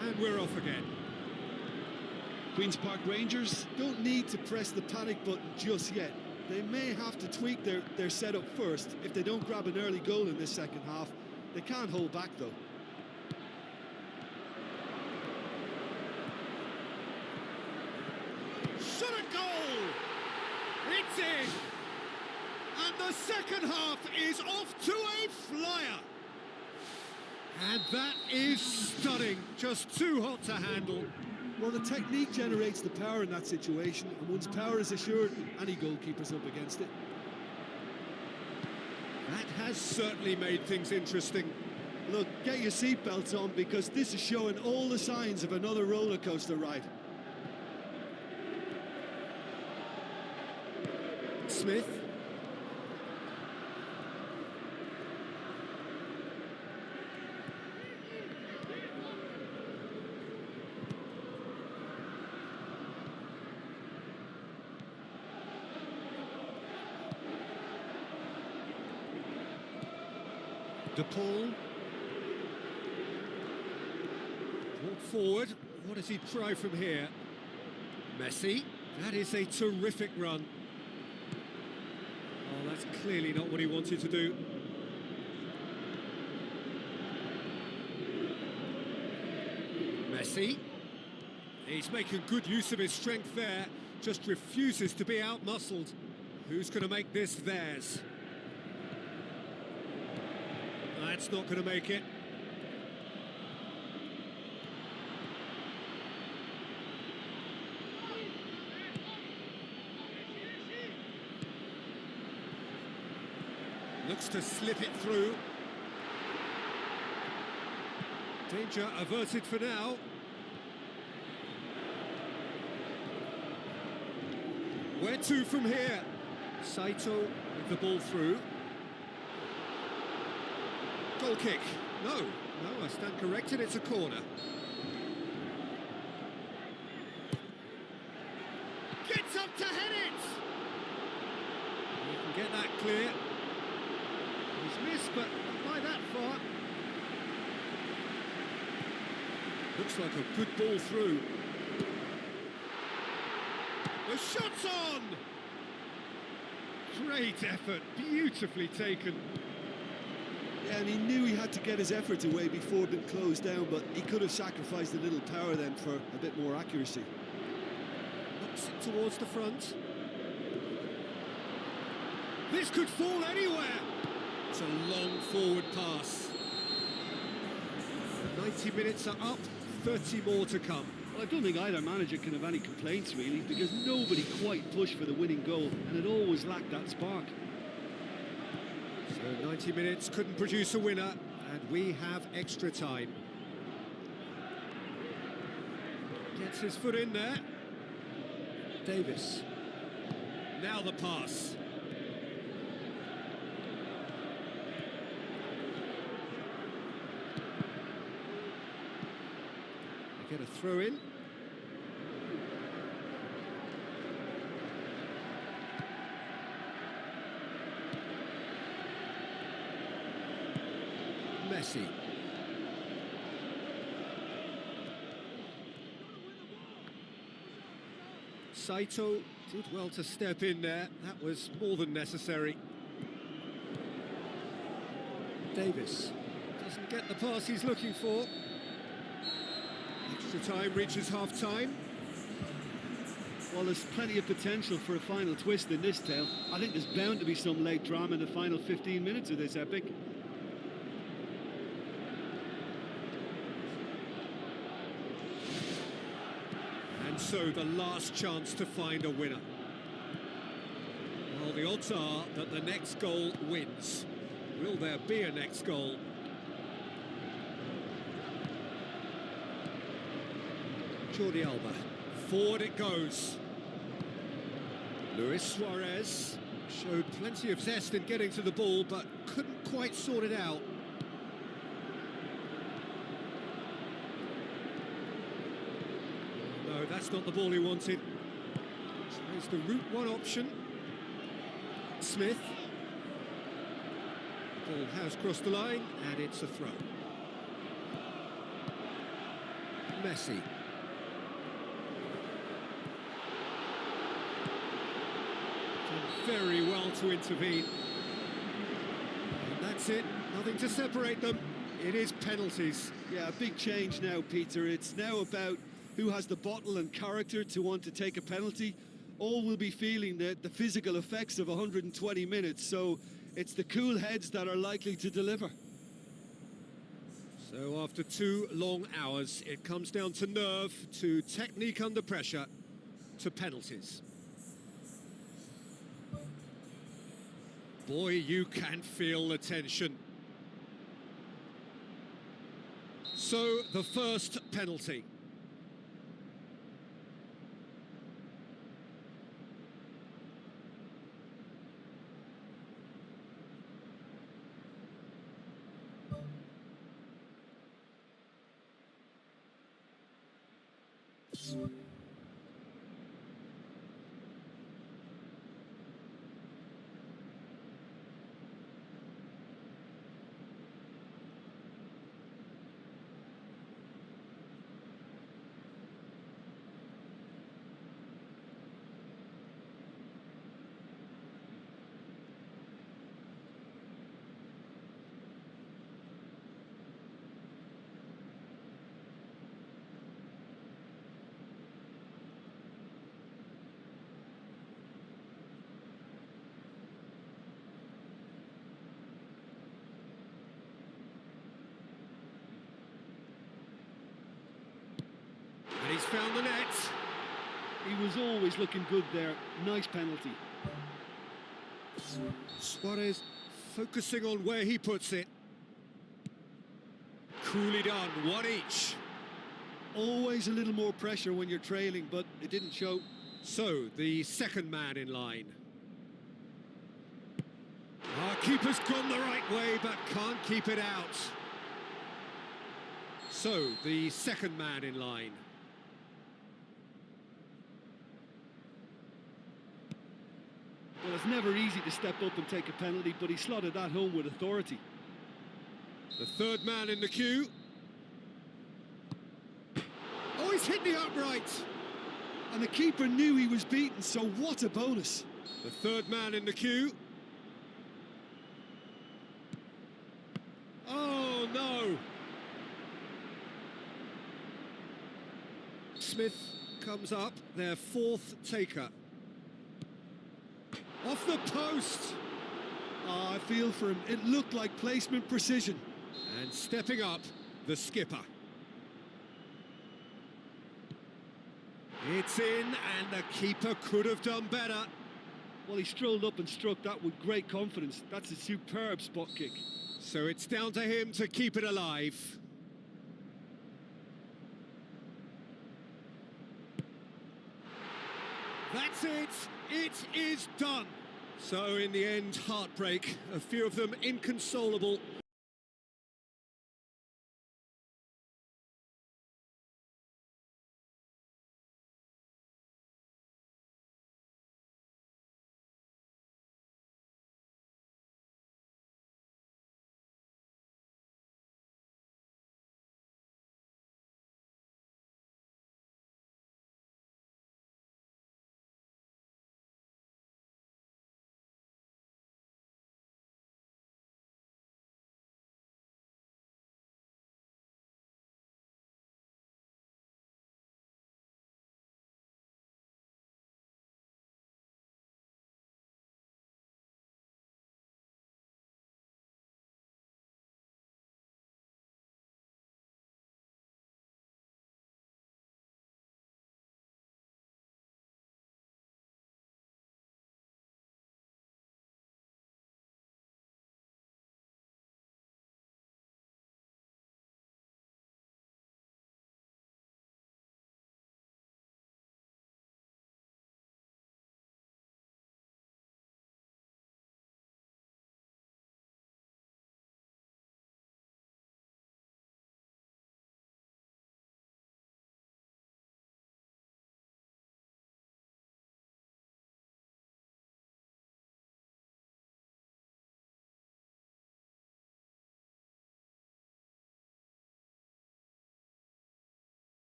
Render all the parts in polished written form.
And we're off again. Queen's Park Rangers don't need to press the panic button just yet. They may have to tweak their setup first. If they don't grab an early goal in this second half, they can't hold back though. Shot a goal! It's in! And the second half is off to a flyer! And that is stunning, just too hot to handle. Well, the technique generates the power in that situation, and once power is assured, any goalkeeper's up against it. That has certainly made things interesting. Look, get your seatbelts on, because this is showing all the signs of another roller coaster ride. Smith. De Paul. Brought forward. What does he try from here? Messi. That is a terrific run. Oh, that's clearly not what he wanted to do. Messi. He's making good use of his strength there. Just refuses to be out-muscled. Who's going to make this theirs? That's not going to make it. Looks to slip it through. Danger averted for now. Where to from here? Saito with the ball through. Goal kick. No, I stand corrected, it's a corner. Gets up to head it! He can get that clear. He's missed, but not by that far. Looks like a good ball through. The shot's on! Great effort, beautifully taken. Yeah, and he knew he had to get his efforts away before being closed down, but he could have sacrificed a little power then for a bit more accuracy. Knocks it towards the front. This could fall anywhere! It's a long forward pass. 90 minutes are up, 30 more to come. Well, I don't think either manager can have any complaints, really, because nobody quite pushed for the winning goal, and it always lacked that spark. So 90 minutes couldn't produce a winner, and we have extra time. Gets his foot in there. Davis. Now the pass. They get a throw in. Messi. Saito did well to step in there. That was more than necessary. Davis doesn't get the pass he's looking for. Extra time reaches half-time. Well, there's plenty of potential for a final twist in this tale. I think there's bound to be some late drama in the final 15 minutes of this epic. And so the last chance to find a winner. Well, the odds are that the next goal wins. Will there be a next goal? Jordi Alba. Forward it goes. Luis Suarez showed plenty of zest in getting to the ball, but couldn't quite sort it out. No, that's not the ball he wanted. Tries the route one option. Smith. Ball has crossed the line, and it's a throw. Messi. Done very well to intervene. And that's it, nothing to separate them. It is penalties. Yeah, a big change now, Peter. It's now about who has the bottle and character to want to take a penalty. All will be feeling the physical effects of 120 minutes, so it's the cool heads that are likely to deliver. So after 2 long hours, it comes down to nerve, to technique under pressure, to penalties. Boy, you can feel the tension. So, the first penalty. And he's found the net. He was always looking good there. Nice penalty. Suarez focusing on where he puts it. Coolly done, one each. Always a little more pressure when you're trailing, but it didn't show. So, the second man in line. Our keeper's gone the right way, but can't keep it out. So, the second man in line. Well, it's never easy to step up and take a penalty, but he slotted that home with authority. The third man in the queue. Oh, he's hit the upright. And the keeper knew he was beaten, so what a bonus. The third man in the queue. Oh, no. Smith comes up, their fourth taker. Off the post. I feel for him. It looked like placement precision. And stepping up, the skipper. It's in, and the keeper could have done better. Well, he strolled up and struck that with great confidence. That's a superb spot kick. So it's down to him to keep it alive. That's it. It is done. So in the end, heartbreak. A few of them inconsolable.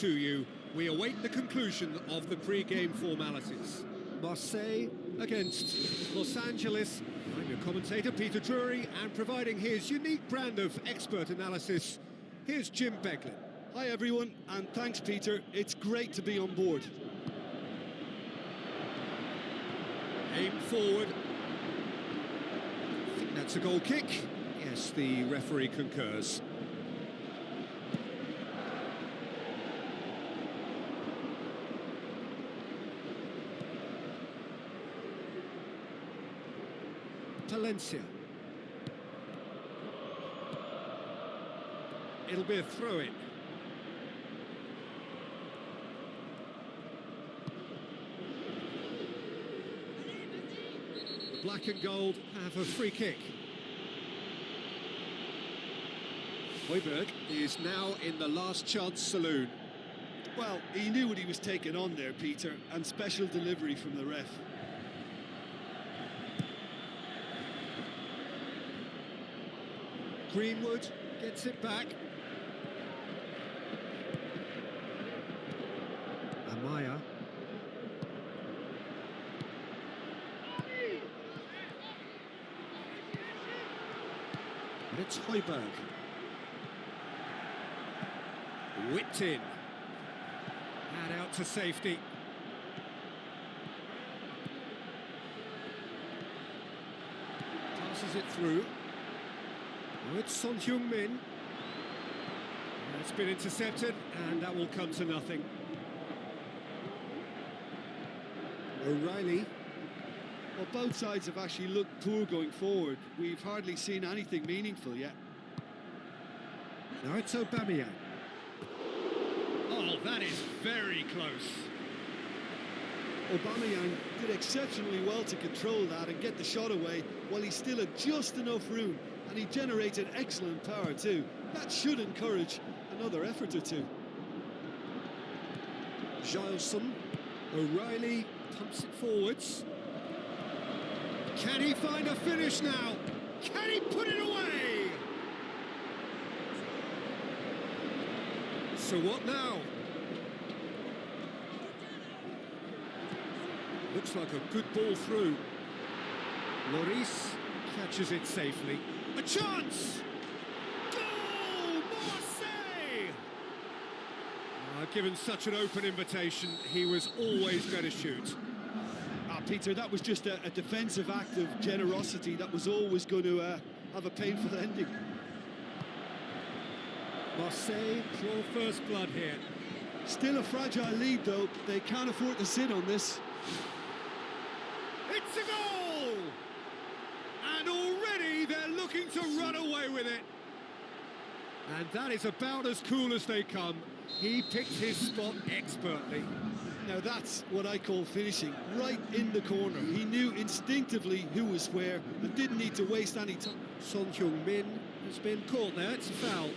to you. We await the conclusion of the pre-game formalities. Marseille against Los Angeles. I'm your commentator, Peter Drury, and providing his unique brand of expert analysis, here's Jim Beglin. Hi everyone, and thanks Peter. It's great to be on board. Aim forward. I think that's a goal kick. Yes, the referee concurs. Palencia. It'll be a throw-in. Black and gold have a free kick. Højbjerg is now in the last chance saloon. Well, he knew what he was taking on there, Peter, and special delivery from the ref. Greenwood gets it back. Amaya. It's Højbjerg. Whipped in. And out to safety. Passes it through. Now it's Son Heung-min. It's been intercepted, and that will come to nothing. O'Reilly. Well, both sides have actually looked poor going forward. We've hardly seen anything meaningful yet. Now it's Aubameyang. Oh, that is very close. Aubameyang did exceptionally well to control that and get the shot away while he still had just enough room, and he generated excellent power too. That should encourage another effort or two. Giles, O'Reilly pumps it forwards. Can he find a finish now? Can he put it away? So what now? Looks like a good ball through. Lloris catches it safely. A chance! Goal! Marseille! Given such an open invitation, he was always going to shoot. Peter, that was just a defensive act of generosity that was always going to have a painful ending. Marseille draw first blood here. Still a fragile lead, though. They can't afford to sit on this. It's a goal! And already they're looking to run away with it. And that is about as cool as they come. He picked his spot expertly. Now that's what I call finishing, right in the corner. He knew instinctively who was where and didn't need to waste any time. Son Heung-min has been caught there, it's a foul.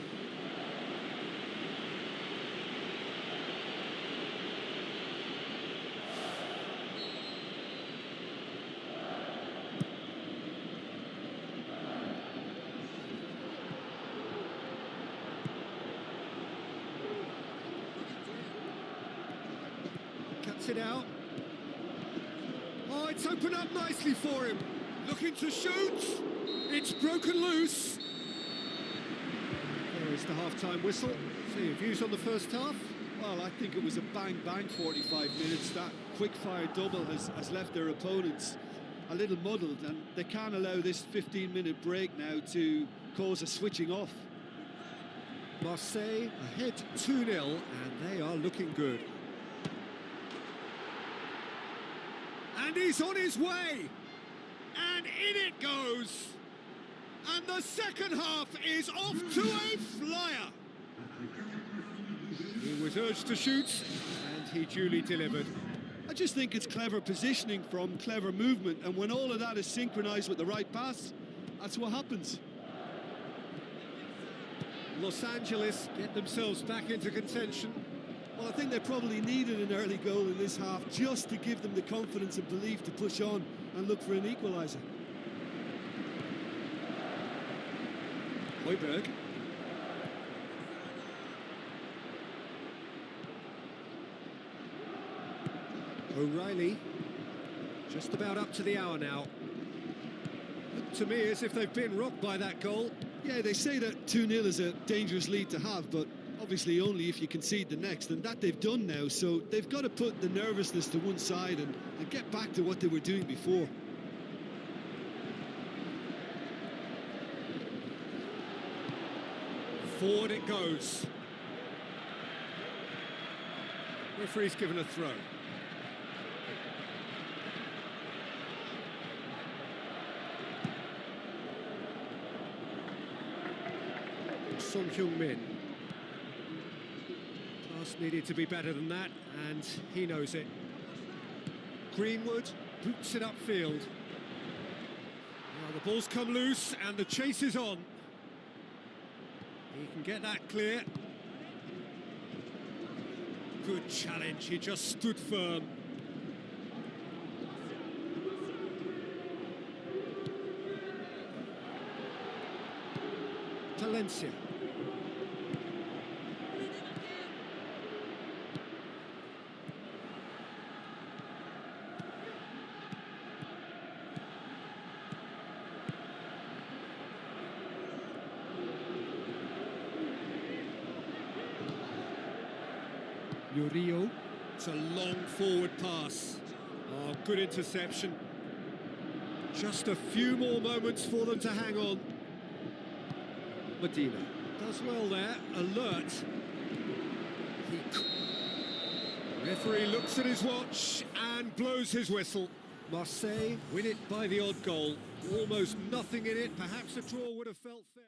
Cuts it out. Oh, it's opened up nicely for him. Looking to shoot. It's broken loose. There is the half-time whistle. So your views on the first half? Well, I think it was a bang-bang 45 minutes. That quick-fire double has left their opponents a little muddled, and they can't allow this 15-minute break now to cause a switching off. Marseille ahead 2-0, and they are looking good. And he's on his way! And in it goes! And the second half is off to a flyer! He was urged to shoot, and he duly delivered. I just think it's clever positioning from clever movement, and when all of that is synchronised with the right pass, that's what happens. Los Angeles get themselves back into contention. Well, I think they probably needed an early goal in this half just to give them the confidence and belief to push on and look for an equaliser. Højbjerg. O'Reilly, just about up to the hour now. Looked to me as if they've been rocked by that goal. Yeah, they say that 2-0 is a dangerous lead to have, but obviously only if you concede the next, and that they've done now, so they've got to put the nervousness to one side and get back to what they were doing before. Forward it goes. Referee's given a throw. Son Heung-min. Pass needed to be better than that, and he knows it. Greenwood boots it upfield. Now the ball's come loose, and the chase is on. He can get that clear. Good challenge, he just stood firm. Valencia. Murillo. It's a long forward pass. Oh, good interception. Just a few more moments for them to hang on. Medina does well there, alert. Referee looks at his watch and blows his whistle. Marseille win it by the odd goal. Almost nothing in it, perhaps a draw would have felt fair.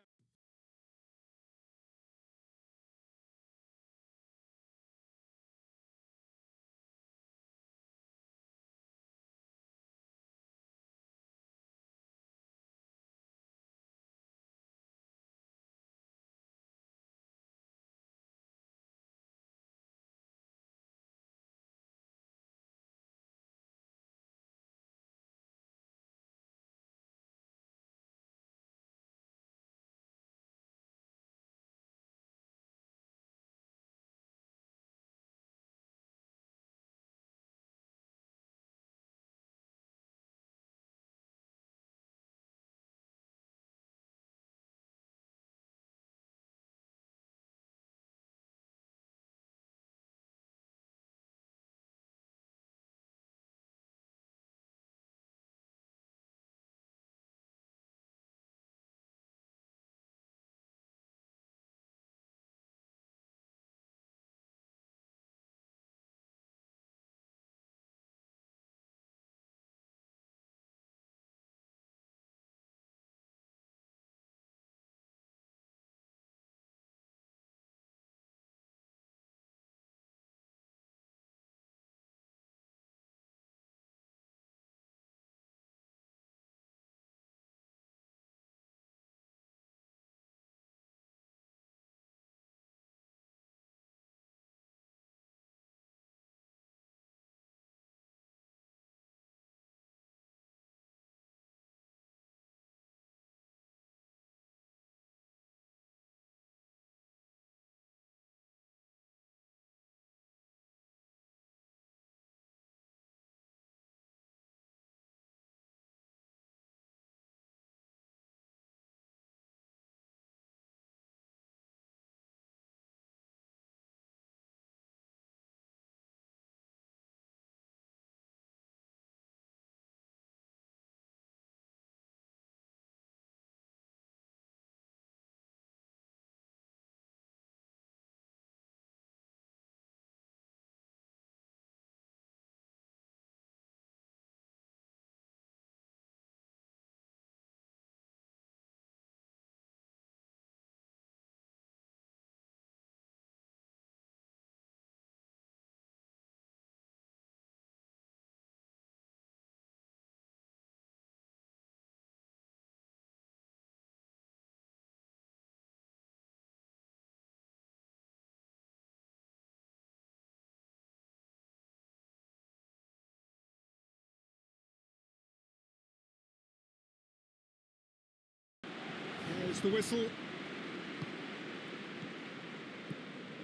There's the whistle.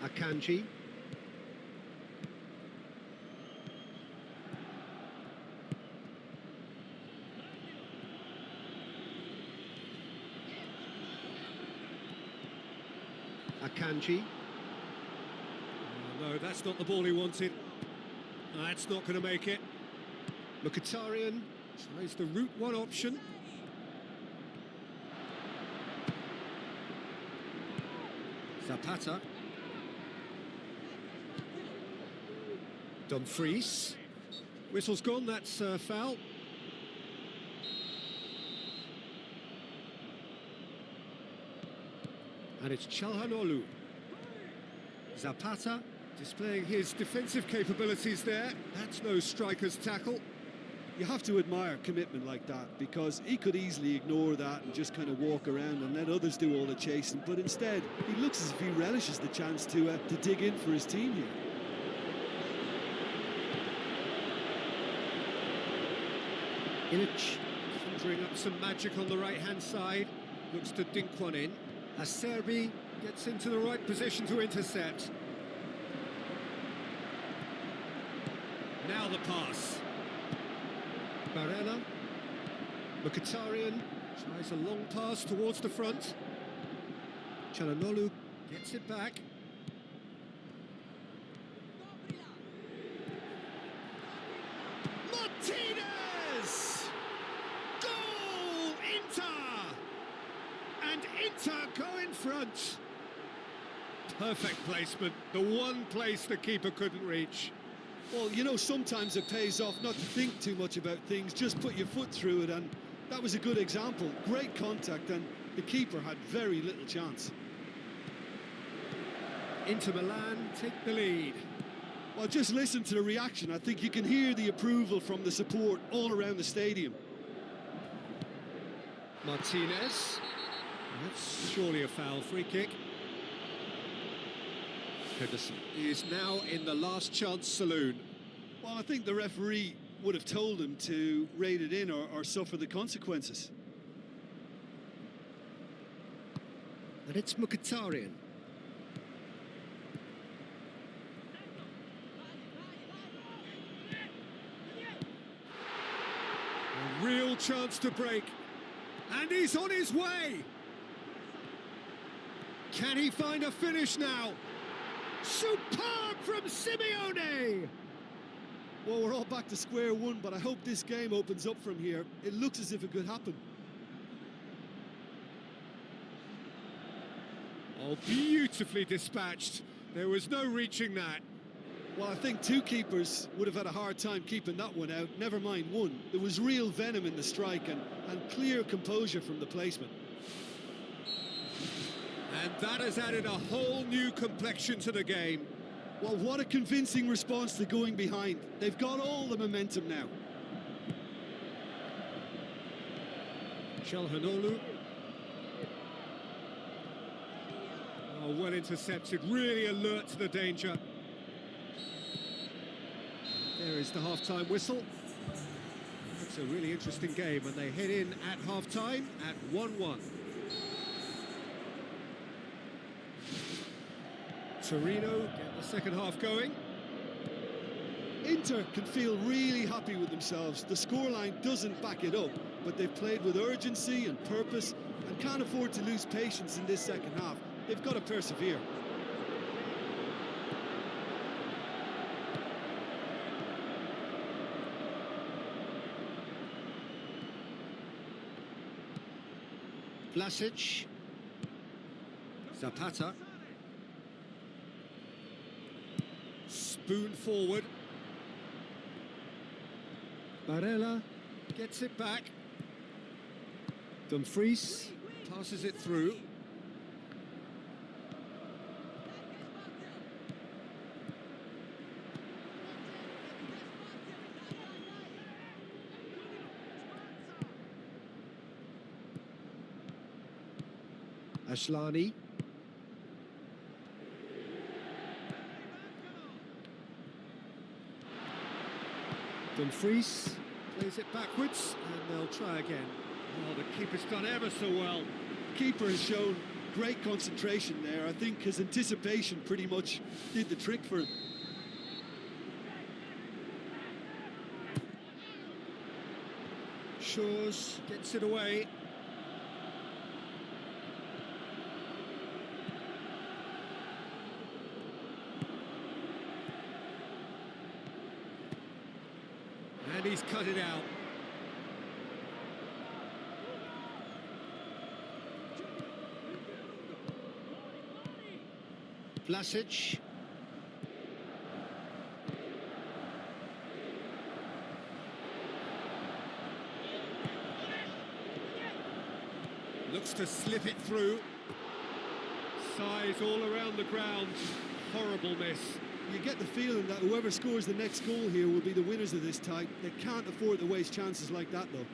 Akanji. Akanji. Oh, no, that's not the ball he wanted. That's not going to make it. Mkhitaryan tries the route one option. Zapata. Dumfries. Whistle's gone, that's foul. And it's Çalhanoğlu. Zapata displaying his defensive capabilities there. That's no striker's tackle. You have to admire commitment like that, because he could easily ignore that and just kind of walk around and let others do all the chasing, but instead he looks as if he relishes the chance to dig in for his team here. Ilic conjuring up some magic on the right-hand side. Looks to dink one in. Acerbi gets into the right position to intercept. Now the pass. Barella. Mkhitaryan tries a long pass towards the front. Çalhanoğlu gets it back. Martinez! Goal! Inter! And Inter go in front. Perfect placement, the one place the keeper couldn't reach. Well, you know, sometimes it pays off not to think too much about things, just put your foot through it, and that was a good example. Great contact, and the keeper had very little chance. Inter Milan take the lead. Well, just listen to the reaction. I think you can hear the approval from the support all around the stadium. Martinez. That's surely a foul. Free kick. Henderson is now in the last chance saloon. Well, I think the referee would have told him to rate it in or suffer the consequences. And it's Mkhitaryan. A real chance to break. And he's on his way. Can he find a finish now? Superb from Simeone! Well, we're all back to square one, but I hope this game opens up from here. It looks as if it could happen. Oh, beautifully dispatched. There was no reaching that. Well, I think two keepers would have had a hard time keeping that one out, never mind one. There was real venom in the strike and clear composure from the placement. And that has added a whole new complexion to the game. Well, what a convincing response to going behind. They've got all the momentum now. Çalhanoğlu. Oh, well intercepted, really alert to the danger. There is the half-time whistle. It's a really interesting game, and they head in at half-time at 1-1. Torino get the second half going. Inter can feel really happy with themselves. The scoreline doesn't back it up, but they've played with urgency and purpose and can't afford to lose patience in this second half. They've got to persevere. Vlasic. Zapata. Spoon forward. Barella gets it back. Dumfries passes it through. Asllani. Dumfries plays it backwards, and they'll try again. Oh, the keeper's done ever so well. The keeper has shown great concentration there. I think his anticipation pretty much did the trick for him. Shores gets it away. And he's cut it out. Vlasic. Looks to slip it through. Size all around the ground. Horrible miss. You get the feeling that whoever scores the next goal here will be the winners of this tie. They can't afford to waste chances like that, though.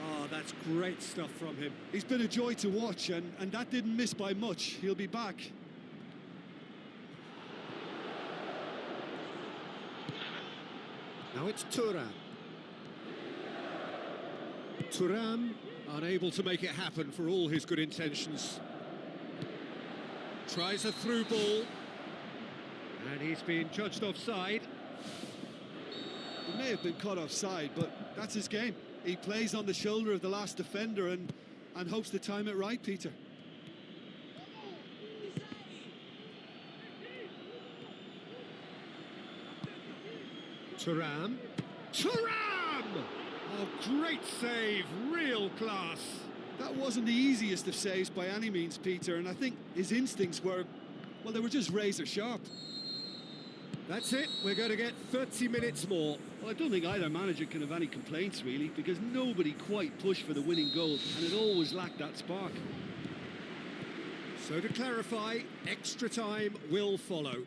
Oh, that's great stuff from him. He's been a joy to watch, and that didn't miss by much. He'll be back. Now it's Thuram. Thuram unable to make it happen for all his good intentions. Tries a through ball. And he's been judged offside. He may have been caught offside, but that's his game. He plays on the shoulder of the last defender and hopes to time it right, Peter. Thuram. Thuram! Oh, great save, real class. That wasn't the easiest of saves by any means, Peter, and I think his instincts were, well, they were just razor sharp. That's it, we're going to get 30 minutes more. Well, I don't think either manager can have any complaints, really, because nobody quite pushed for the winning goal, and it always lacked that spark. So to clarify, extra time will follow.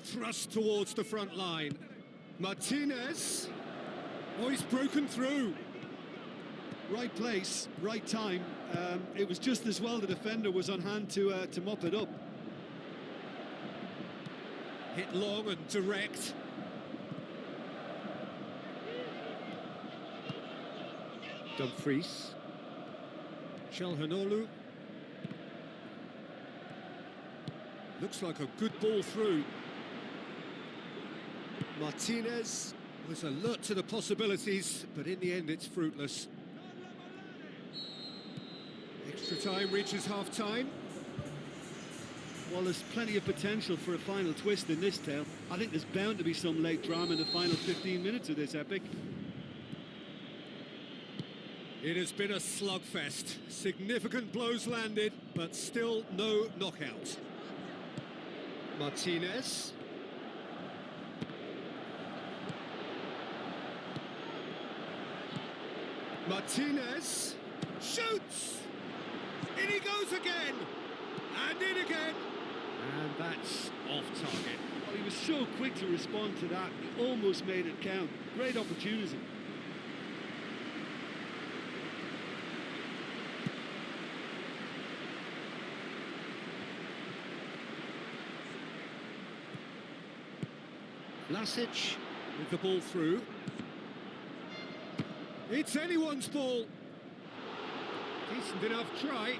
Thrust towards the front line. Martinez. Oh, he's broken through. Right place, right time. It was just as well the defender was on hand to mop it up. Hit long and direct. Dumfries. Çalhanoğlu. Looks like a good ball through. Martinez was alert to the possibilities, but in the end it's fruitless. Extra time reaches half-time. Well, there's plenty of potential for a final twist in this tale. I think there's bound to be some late drama in the final 15 minutes of this epic. It has been a slugfest. Significant blows landed, but still no knockout. Martinez. Martinez shoots! In he goes again! And in again! And that's off target. Well, he was so quick to respond to that, he almost made it count. Great opportunity. Vlasic. With the ball through. It's anyone's ball. Decent enough try.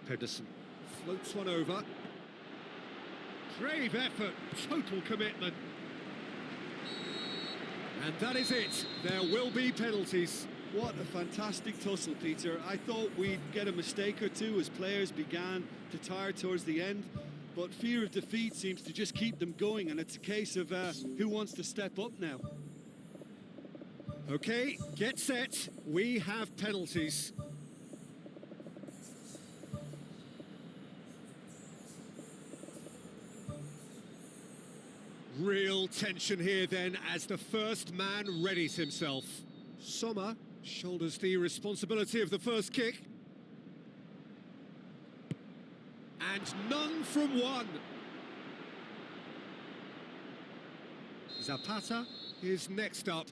Pedersen floats one over. Brave effort, total commitment. And that is it. There will be penalties. What a fantastic tussle, Peter. I thought we'd get a mistake or two as players began to tire towards the end, but fear of defeat seems to just keep them going, and it's a case of who wants to step up now. Okay, get set. We have penalties. Real tension here then as the first man readies himself. Sommer shoulders the responsibility of the first kick. And none from one. Zapata is next up.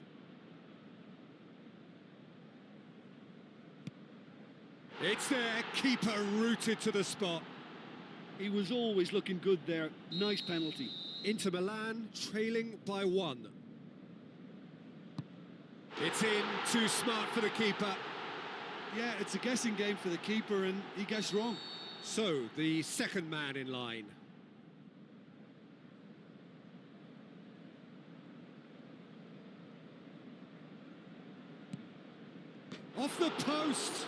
It's there, keeper rooted to the spot. He was always looking good there. Nice penalty. Inter Milan trailing by 1. It's in, too smart for the keeper. Yeah, it's a guessing game for the keeper, and he guessed wrong. So, the second man in line. Off the post!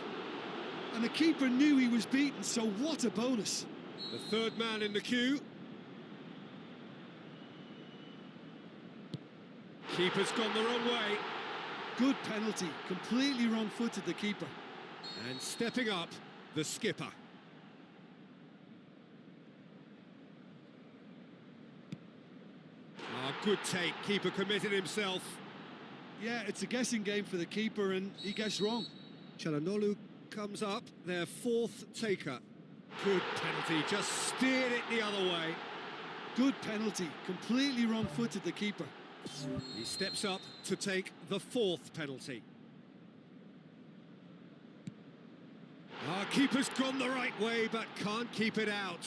And the keeper knew he was beaten, so what a bonus. The third man in the queue. Keeper's gone the wrong way. Good penalty, completely wrong-footed the keeper. And stepping up, the skipper. Ah, good take, keeper committed himself. Yeah, it's a guessing game for the keeper and he guessed wrong. Çalhanoğlu comes up, their fourth taker. Good penalty, just steered it the other way. Good penalty, completely wrong-footed the keeper. He steps up to take the fourth penalty. Our keeper's gone the right way, but can't keep it out.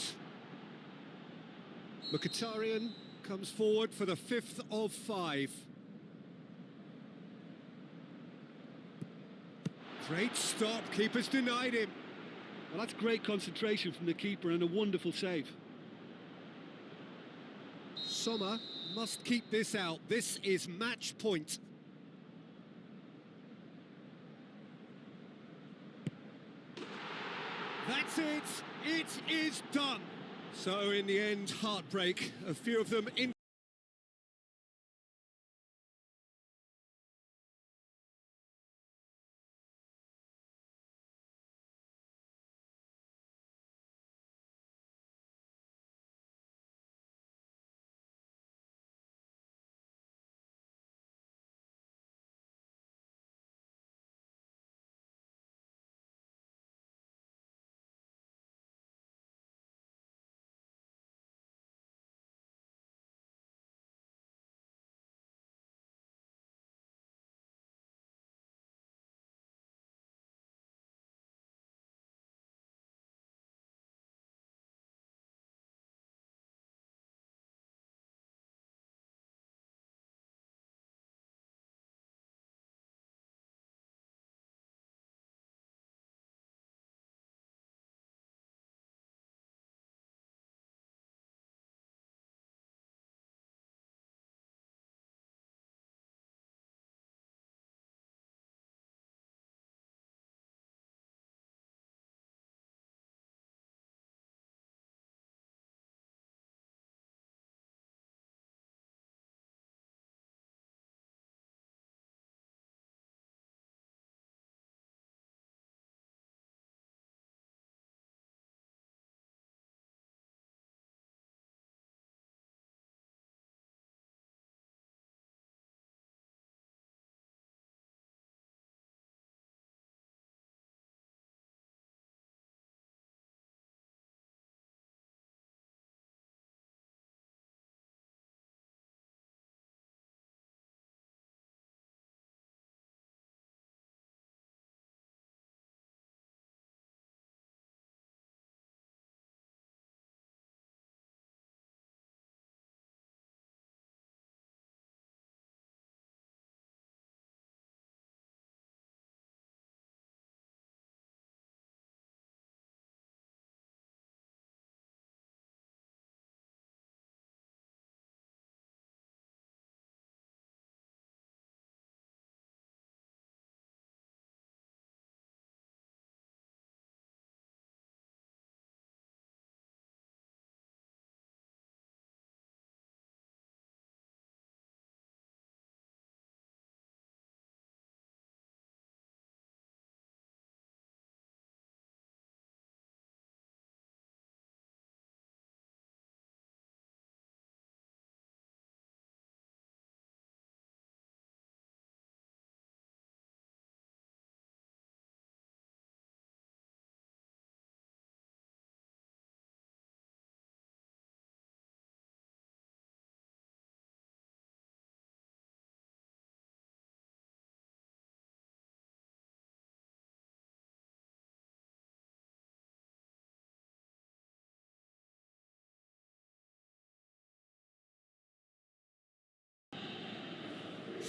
Mkhitaryan comes forward for the fifth of five. Great stop, keeper's denied him. Well, that's great concentration from the keeper and a wonderful save. Sommer must keep this out. This is match point. That's it. It is done. So in the end, heartbreak. A few of them in.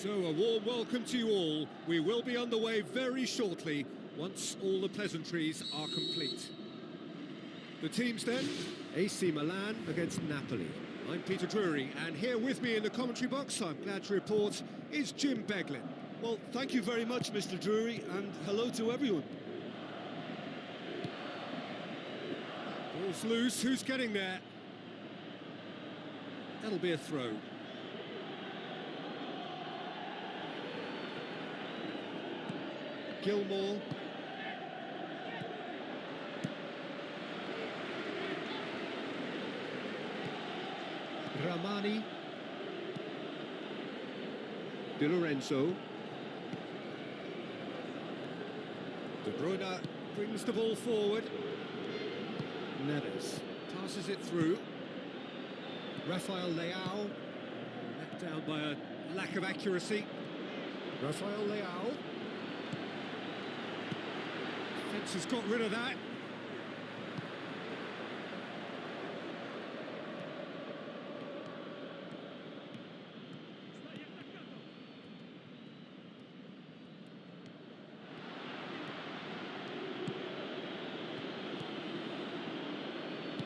So a warm welcome to you all. We will be underway very shortly once all the pleasantries are complete. The teams then, AC Milan against Napoli. I'm Peter Drury, and here with me in the commentary box, I'm glad to report, is Jim Beglin. Well, thank you very much, Mr. Drury, and hello to everyone. Ball's loose, who's getting there? That'll be a throw. Gilmour. Ramani. Di Lorenzo. De Bruyne brings the ball forward. Neves passes it through. Rafael Leao. Let down by a lack of accuracy. Rafael Leao. Defence has got rid of that.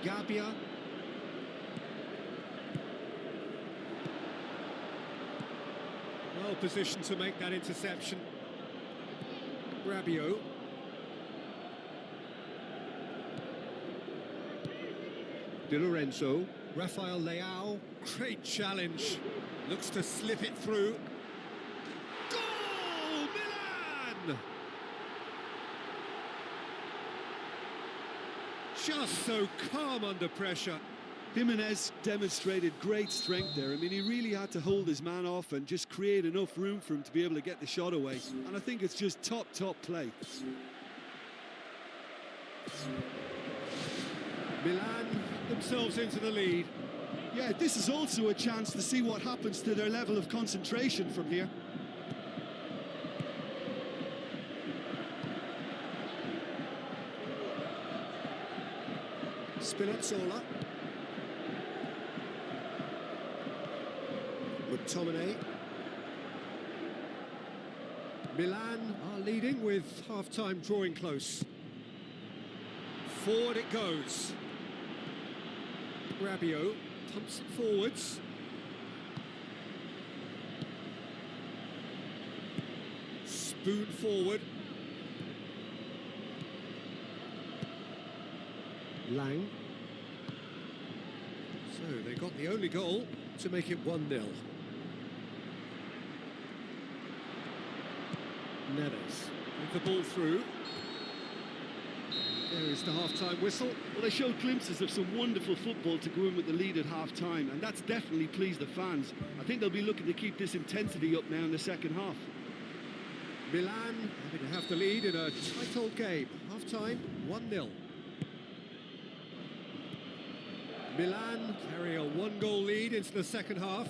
Gabbia. Well positioned to make that interception. Rabiot. Di Lorenzo. Rafael Leao. Great challenge. Looks to slip it through. Goal! Milan! Just so calm under pressure. Jimenez demonstrated great strength there. I mean, he really had to hold his man off and just create enough room for him to be able to get the shot away. And I think it's just top play. Milan themselves into the lead. Yeah, this is also a chance to see what happens to their level of concentration from here. Spinazzola. McTominay. Milan are leading with half-time drawing close. Forward it goes. Rabiot pumps it forwards. Spoon forward. Lang. So they got the only goal to make it 1-0. Neves with the ball through. There is the half-time whistle. Well, they showed glimpses of some wonderful football to go in with the lead at half-time, and that's definitely pleased the fans. I think they'll be looking to keep this intensity up now in the second half. Milan having to have the lead in a tight old game. Half-time, 1-0. Milan carry a one-goal lead into the second half.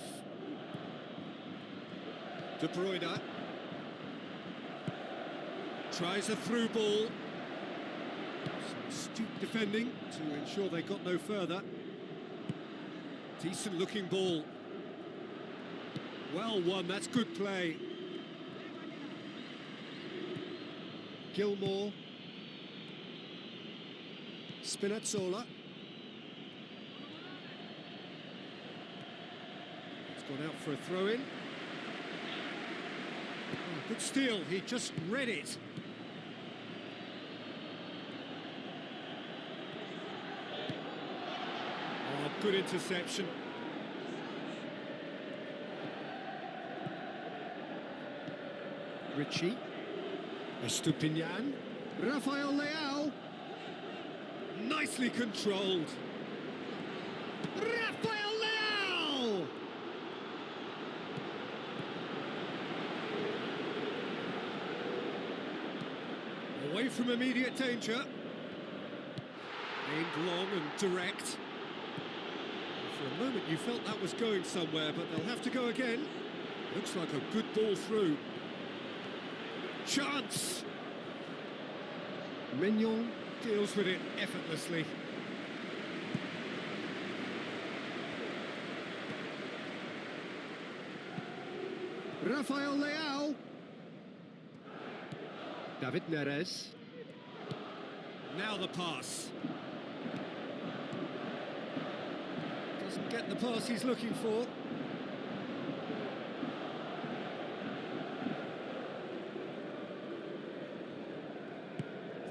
De Bruyne tries a through ball. Some astute defending to ensure they got no further. Decent looking ball. Well won, that's good play. Gilmour. Spinazzola. Gone out for a throw-in. Oh, good steal, he just read it. Oh, good interception. Richie. Estupiñán. Rafael Leao. Nicely controlled. Rafael Leao! Away from immediate danger. Aimed long and direct. For a moment you felt that was going somewhere, but they'll have to go again. Looks like a good ball through. Chance! Mignon deals with it effortlessly. Rafael Leao. David Neres. Now the pass. Doesn't get the pass he's looking for.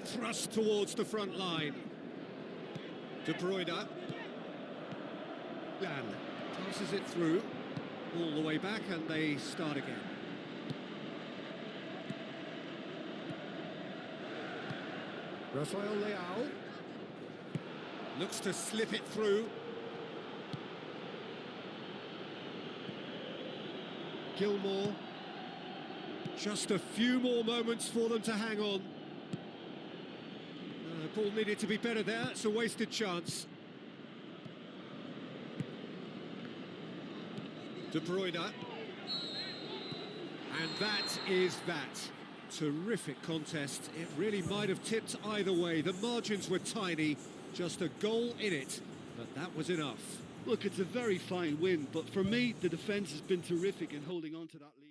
Thrust towards the front line. De Bruyne. Lan passes it through, all the way back, and they start again. Rafael Leao looks to slip it through. Gilmore. Just a few more moments for them to hang on. The ball needed to be better there. It's a wasted chance. De Bruyne. And that is that. Terrific contest. It really might have tipped either way. The margins were tiny, just a goal in it, but that was enough. Look, it's a very fine win, but for me, the defence has been terrific in holding on to that lead.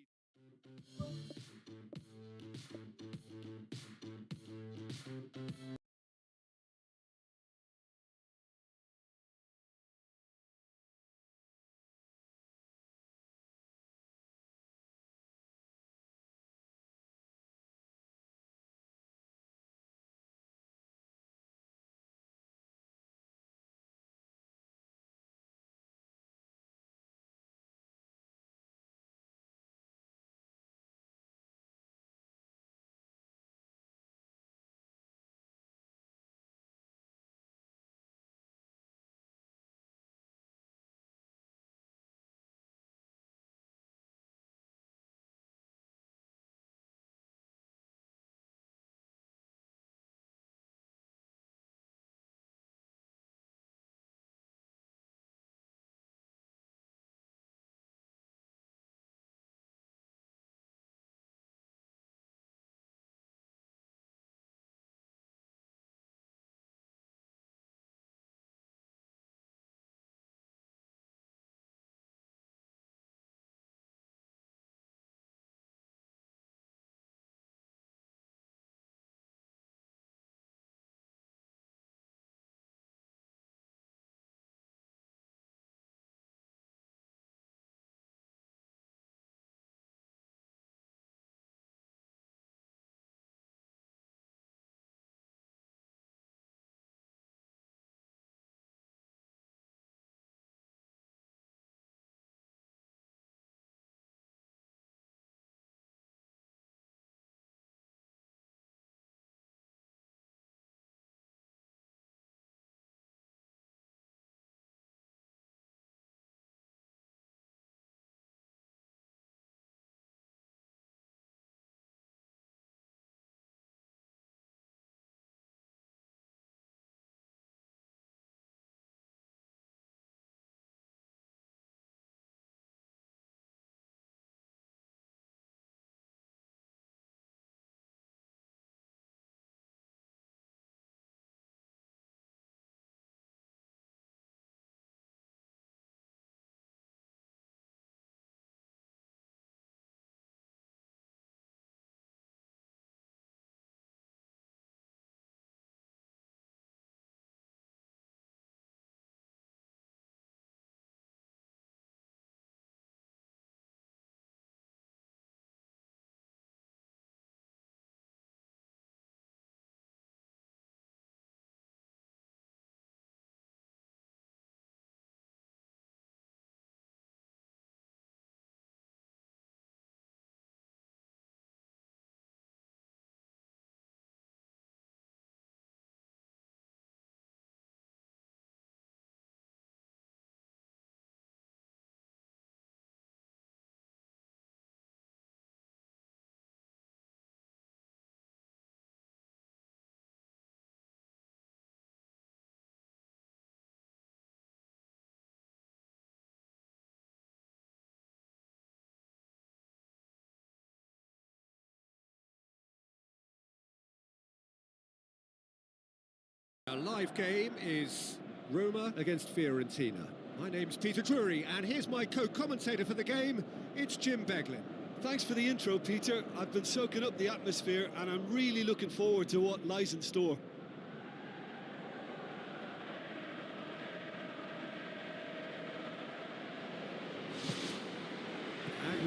A live game is Roma against Fiorentina. My name's Peter Drury, and here's my co-commentator for the game. It's Jim Beglin. Thanks for the intro, Peter. I've been soaking up the atmosphere, and I'm really looking forward to what lies in store.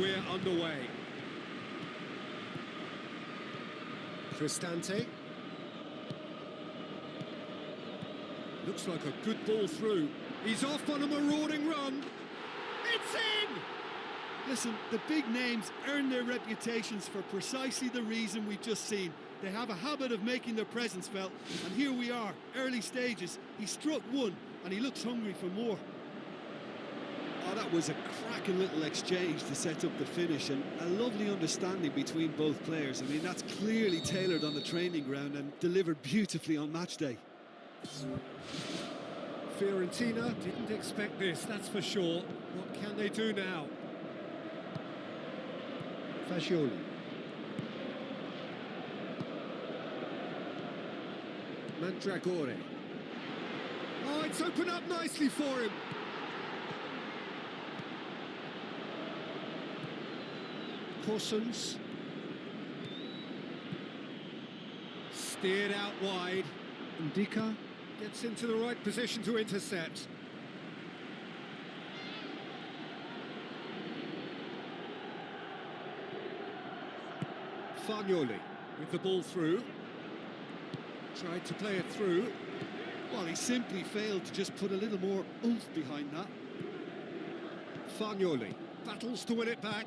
we're underway. Cristante. Looks like a good ball through. He's off on a marauding run. It's in! Listen, the big names earn their reputations for precisely the reason we've just seen. They have a habit of making their presence felt, and here we are, early stages. He struck one, and he looks hungry for more. Oh, that was a cracking little exchange to set up the finish, and a lovely understanding between both players. I mean, that's clearly tailored on the training ground and delivered beautifully on match day. Fiorentina didn't expect this, that's for sure. What can they do now? Fagioli. Mandragore. Oh, it's opened up nicely for him. Corsons. Steered out wide. Ndika gets into the right position to intercept. Fagioli with the ball through. Tried to play it through. Well, he simply failed to just put a little more oomph behind that. Fagioli battles to win it back.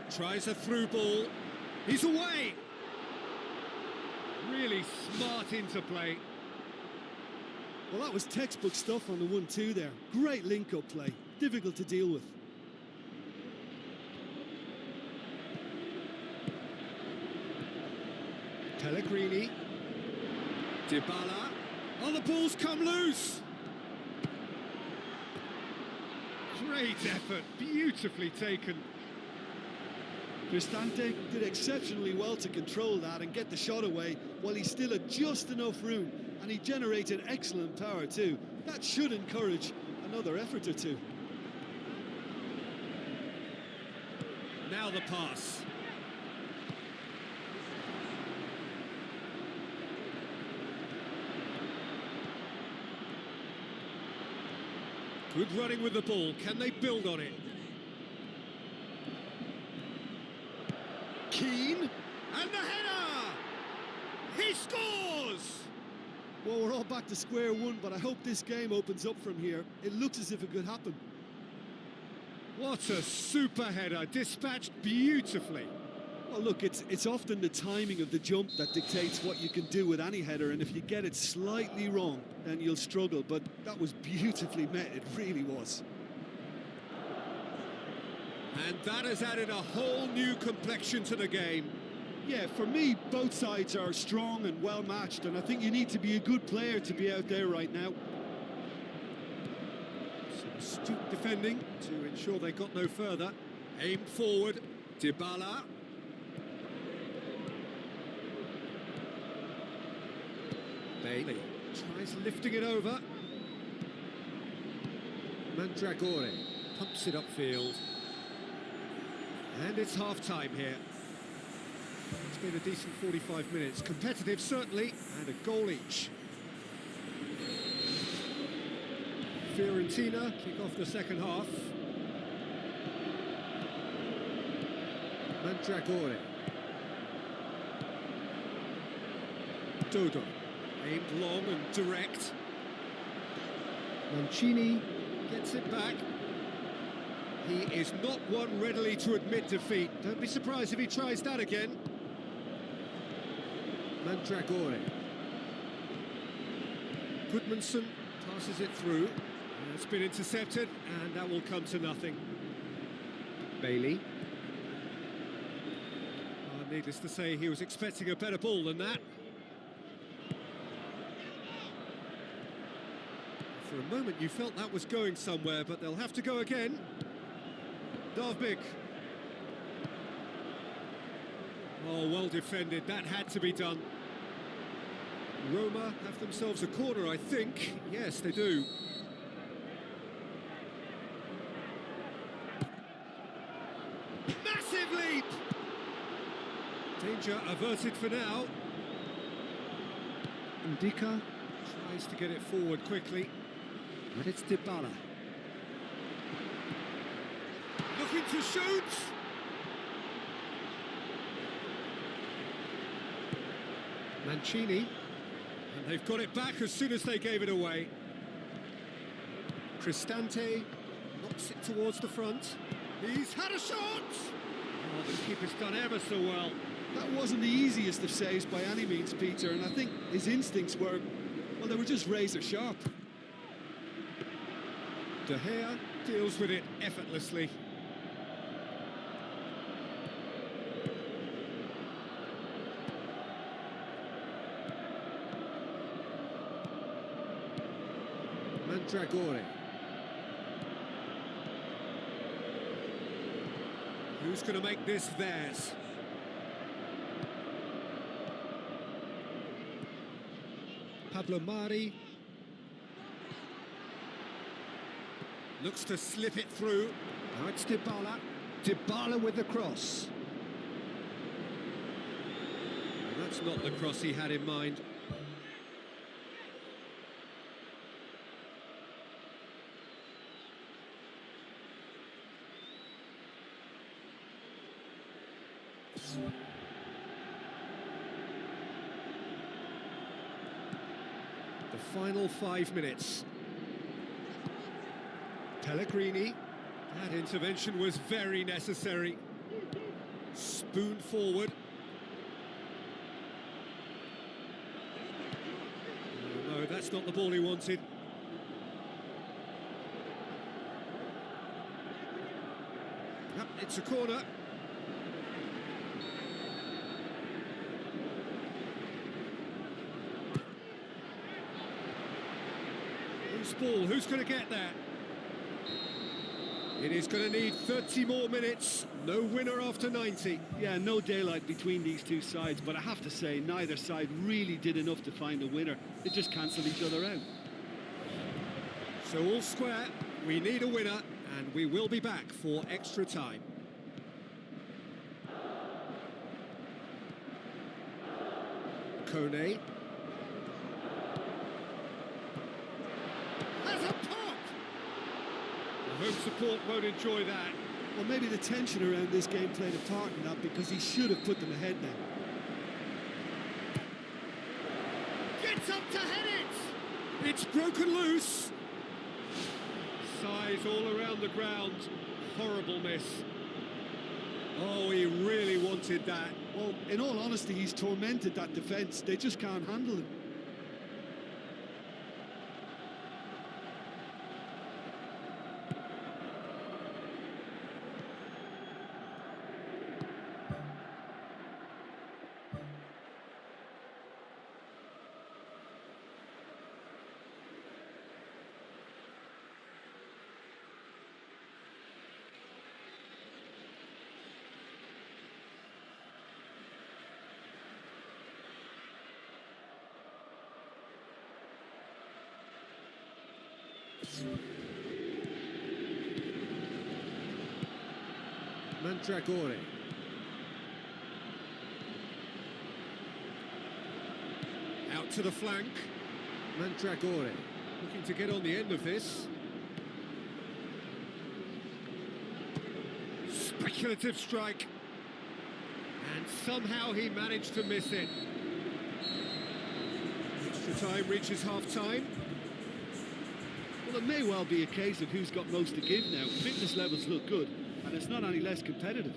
Tries a through ball. He's away! Really smart interplay. Well, that was textbook stuff on the 1-2 there. Great link-up play. Difficult to deal with. Pellegrini. Dybala. Oh, the ball's come loose! Great effort, beautifully taken. Cristante did exceptionally well to control that and get the shot away while he still had just enough room, and he generated excellent power too. That should encourage another effort or two. Now the pass. Good running with the ball. Can they build on it? Keane, and the header! He scores! Well, we're all back to square one, but I hope this game opens up from here. It looks as if it could happen. What a super header, dispatched beautifully. Well, look, it's often the timing of the jump that dictates what you can do with any header, and if you get it slightly wrong, then you'll struggle, but that was beautifully met, it really was. And that has added a whole new complexion to the game. Yeah, for me, both sides are strong and well matched, and I think you need to be a good player to be out there right now. Some astute defending to ensure they got no further. Aimed forward, Dybala. Bailey tries lifting it over. Mandragore pumps it upfield. And it's half-time here. It's been a decent 45 minutes. Competitive, certainly, and a goal each. Fiorentina kick off the second half. Mandragore. Dodo. Aimed long and direct. Mancini gets it back. He is not one readily to admit defeat. Don't be surprised if he tries that again. Mandragore. Gudmundsson passes it through. It's been intercepted, and that will come to nothing. Bailey. Needless to say, he was expecting a better ball than that. For a moment, you felt that was going somewhere, but they'll have to go again. Dovbyk. Oh, well defended. That had to be done. Roma have themselves a corner, I think. Yes, they do. Massive leap! Danger averted for now. Ndika tries to get it forward quickly. But it's Dybala. looking to shoot. Mancini. And they've got it back as soon as they gave it away. Cristante knocks it towards the front. He's had a shot. Oh, the keeper's done ever so well. That wasn't the easiest of saves by any means, Peter, and I think his instincts were, well, they were just razor sharp. De Gea deals with it effortlessly. Mandragore. Who's going to make this theirs? Pablo Mari. Looks to slip it through. Now it's Dybala. Dybala with the cross. Well, that's not the cross he had in mind. The final 5 minutes. Pellegrini. That intervention was very necessary. Spoon forward. Oh, no, that's not the ball he wanted. Yep, it's a corner. Loose ball, who's going to get there? It is going to need 30 more minutes. No winner after 90. Yeah, no daylight between these two sides, but I have to say, neither side really did enough to find a winner. They just cancelled each other out. So all square, we need a winner, and we will be back for extra time. Kone. Has a pop. Home support won't enjoy that. Well, maybe the tension around this game played a part in that, because he should have put them ahead now. Gets up to head it. It's broken loose. Size all around the ground. Horrible miss. Oh, he really wanted that. Well, in all honesty, he's tormented that defence. They just can't handle him. Mandragore. Out to the flank. Mandragore. Looking to get on the end of this. Speculative strike. And somehow he managed to miss it. Extra time reaches half-time. Well, it may well be a case of who's got most to give now. Fitness levels look good, and it's not any less competitive.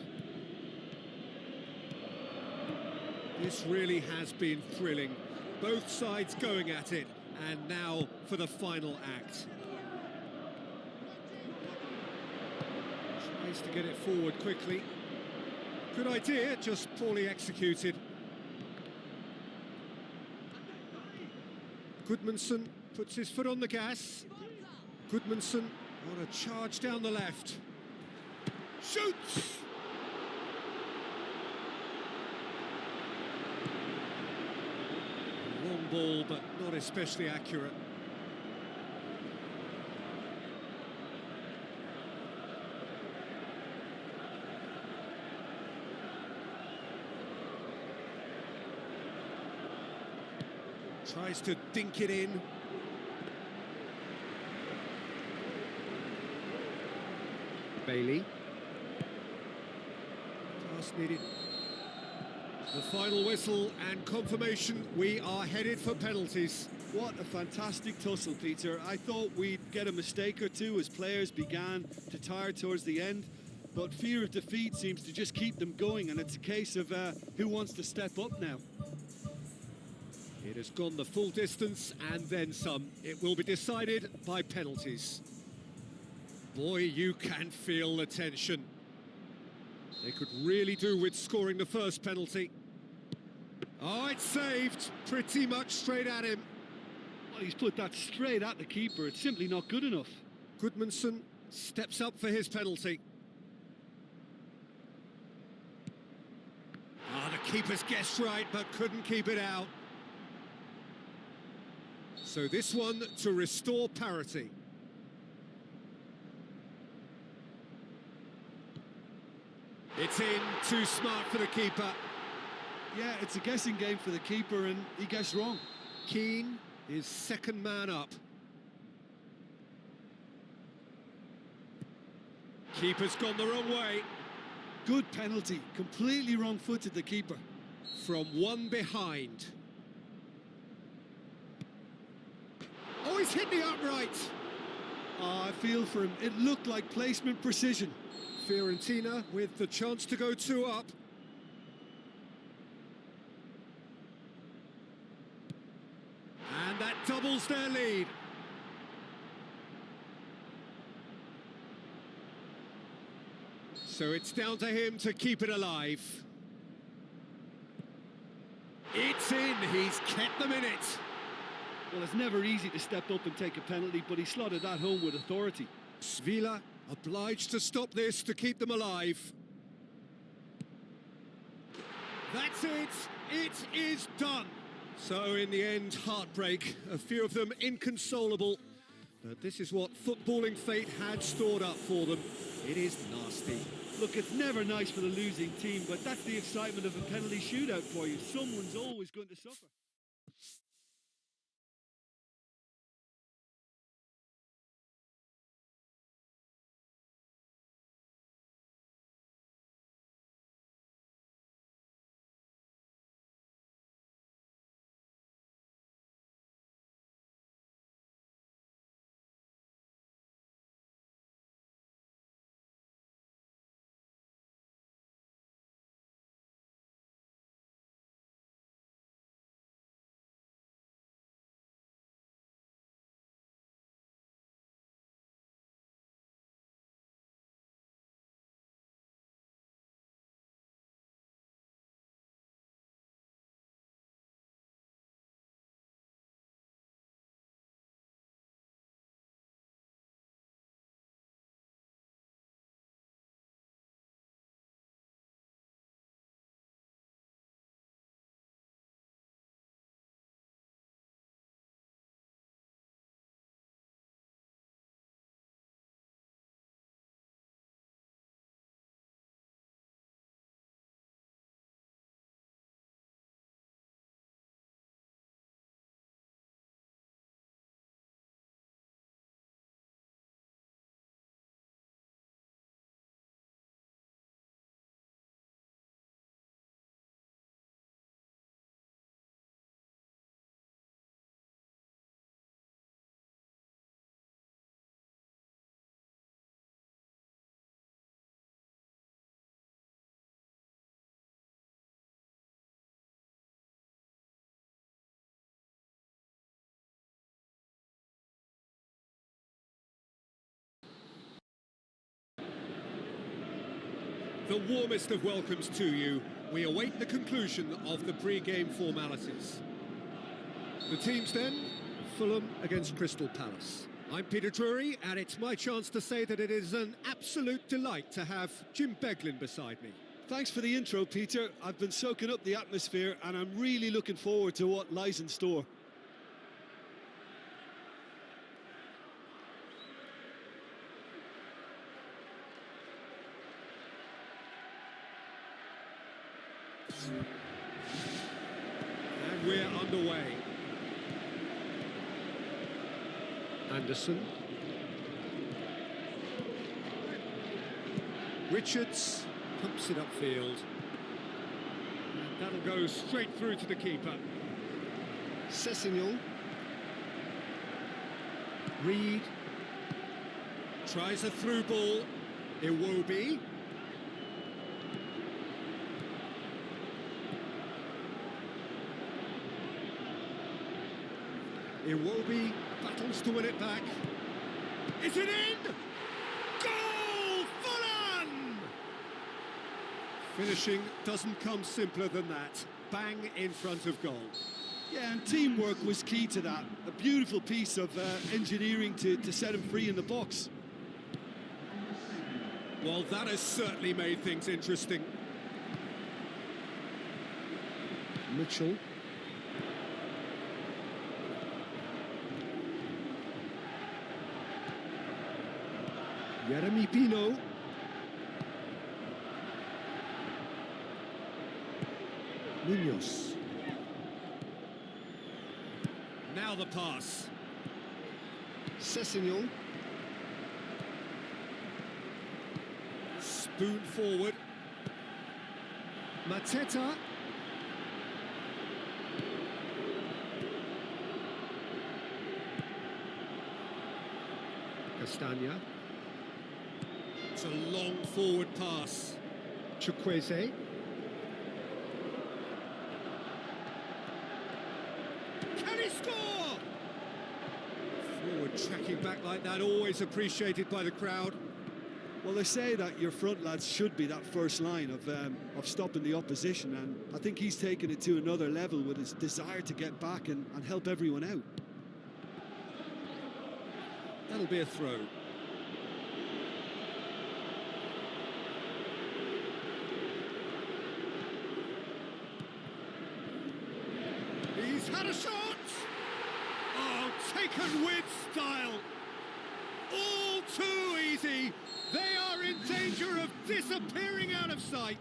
This really has been thrilling. Both sides going at it, and now for the final act. Tries to get it forward quickly. Good idea, just poorly executed. Gudmundsson puts his foot on the gas. Gudmundsson on a charge down the left. Shoots. Long ball, but not especially accurate. Tries to dink it in. Bailey. just needed. The final whistle and confirmation, we are headed for penalties. What a fantastic tussle, Peter. I thought we'd get a mistake or two as players began to tire towards the end, but fear of defeat seems to just keep them going, and it's a case of who wants to step up now. It has gone the full distance and then some. It will be decided by penalties. Boy, you can feel the tension. They could really do with scoring the first penalty. Oh, it's saved. Pretty much straight at him. Well, he's put that straight at the keeper. It's simply not good enough. Goodmanson steps up for his penalty. Ah, the keeper's guessed right, but couldn't keep it out. So this one to restore parity. It's in, too smart for the keeper. Yeah, it's a guessing game for the keeper, and he guessed wrong. Keane is second man up. Keeper's gone the wrong way. Good penalty, completely wrong-footed the keeper. From one behind. Oh, he's hit the upright. I feel for him. It looked like placement precision. Fiorentina with the chance to go 2 up. And that doubles their lead. So it's down to him to keep it alive. It's in, he's kept them in it. Well, it's never easy to step up and take a penalty, but he slotted that home with authority. Svila obliged to stop this to keep them alive. That's it. It is done. So in the end, heartbreak. A few of them inconsolable. But this is what footballing fate had stored up for them. It is nasty. Look, it's never nice for the losing team, but that's the excitement of a penalty shootout for you. Someone's always going to suffer. The warmest of welcomes to you. We await the conclusion of the pre-game formalities. The teams then, Fulham against Crystal Palace. I'm Peter Drury, and it's my chance to say that it is an absolute delight to have Jim Beglin beside me. Thanks for the intro, Peter. I've been soaking up the atmosphere, and I'm really looking forward to what lies in store. And we're underway. Anderson. Richards Pumps it upfield. And that'll go straight through to the keeper. Sessegnon. Reed. Tries a through ball. Iwobi. Iwobi battles to win it back. Is it in? Goal! Fulham! Finishing doesn't come simpler than that. Bang in front of goal. Yeah, and teamwork was key to that. A beautiful piece of engineering to set him free in the box. Well, that has certainly made things interesting. Mitchell. Yeremy Pino. Munoz. Now the pass. Sessegnon. Spoon forward. Mateta. Castagna. It's a long forward pass. Chukwueze. Can he score? Forward tracking back like that, always appreciated by the crowd. Well, they say that your front lads should be that first line of stopping the opposition, and I think he's taken it to another level with his desire to get back and help everyone out. That'll be a throw. He's had a shot! Oh, taken with style! All too easy! They are in danger of disappearing out of sight!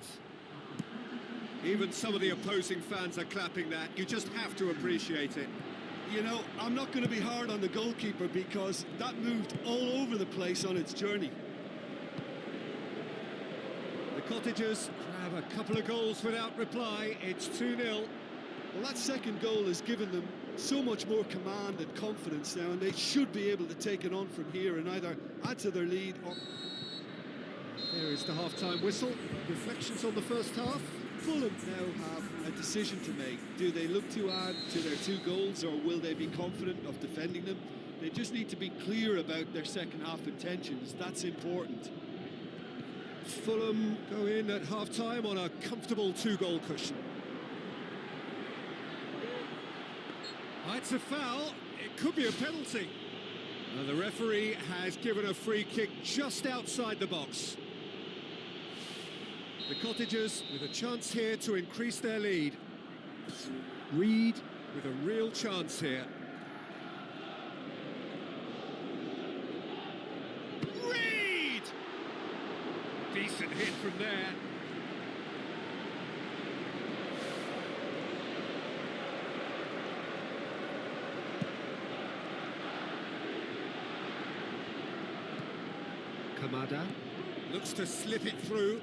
Even some of the opposing fans are clapping that. You just have to appreciate it. You know, I'm not going to be hard on the goalkeeper because that moved all over the place on its journey. The Cottagers grab a couple of goals without reply. It's 2-0. Well, that second goal has given them so much more command and confidence now, and they should be able to take it on from here and either add to their lead or... There is the half-time whistle. Reflections on the first half. Fulham now have a decision to make. Do they look to add to their 2 goals, or will they be confident of defending them? They just need to be clear about their second half intentions. That's important. Fulham go in at half-time on a comfortable 2-goal cushion. It's a foul. It could be a penalty. And the referee has given a free kick just outside the box. The Cottagers with a chance here to increase their lead. Reed with a real chance here. Reed! Decent hit from there. Kamada looks to slip it through.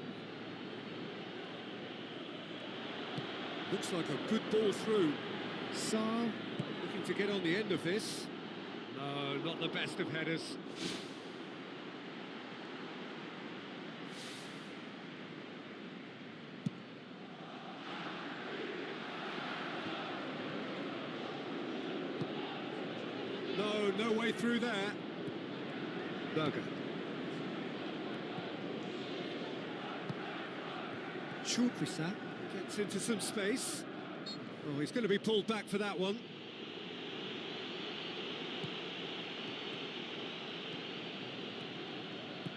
Looks like a good ball through. Sarr looking to get on the end of this. No, not the best of headers. No way through there. Berger. Chukwueze gets into some space. Oh, he's going to be pulled back for that one.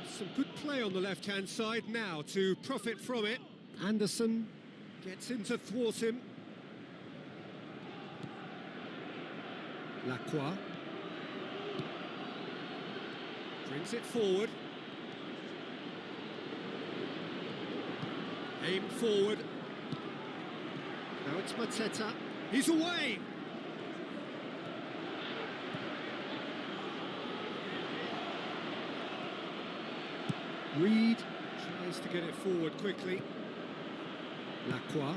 Some good play on the left-hand side now to profit from it. Anderson gets in to thwart him. Lacroix brings it forward. Aim forward. Now it's Mateta. He's away. Reed tries Tries to get it forward quickly. Lacroix.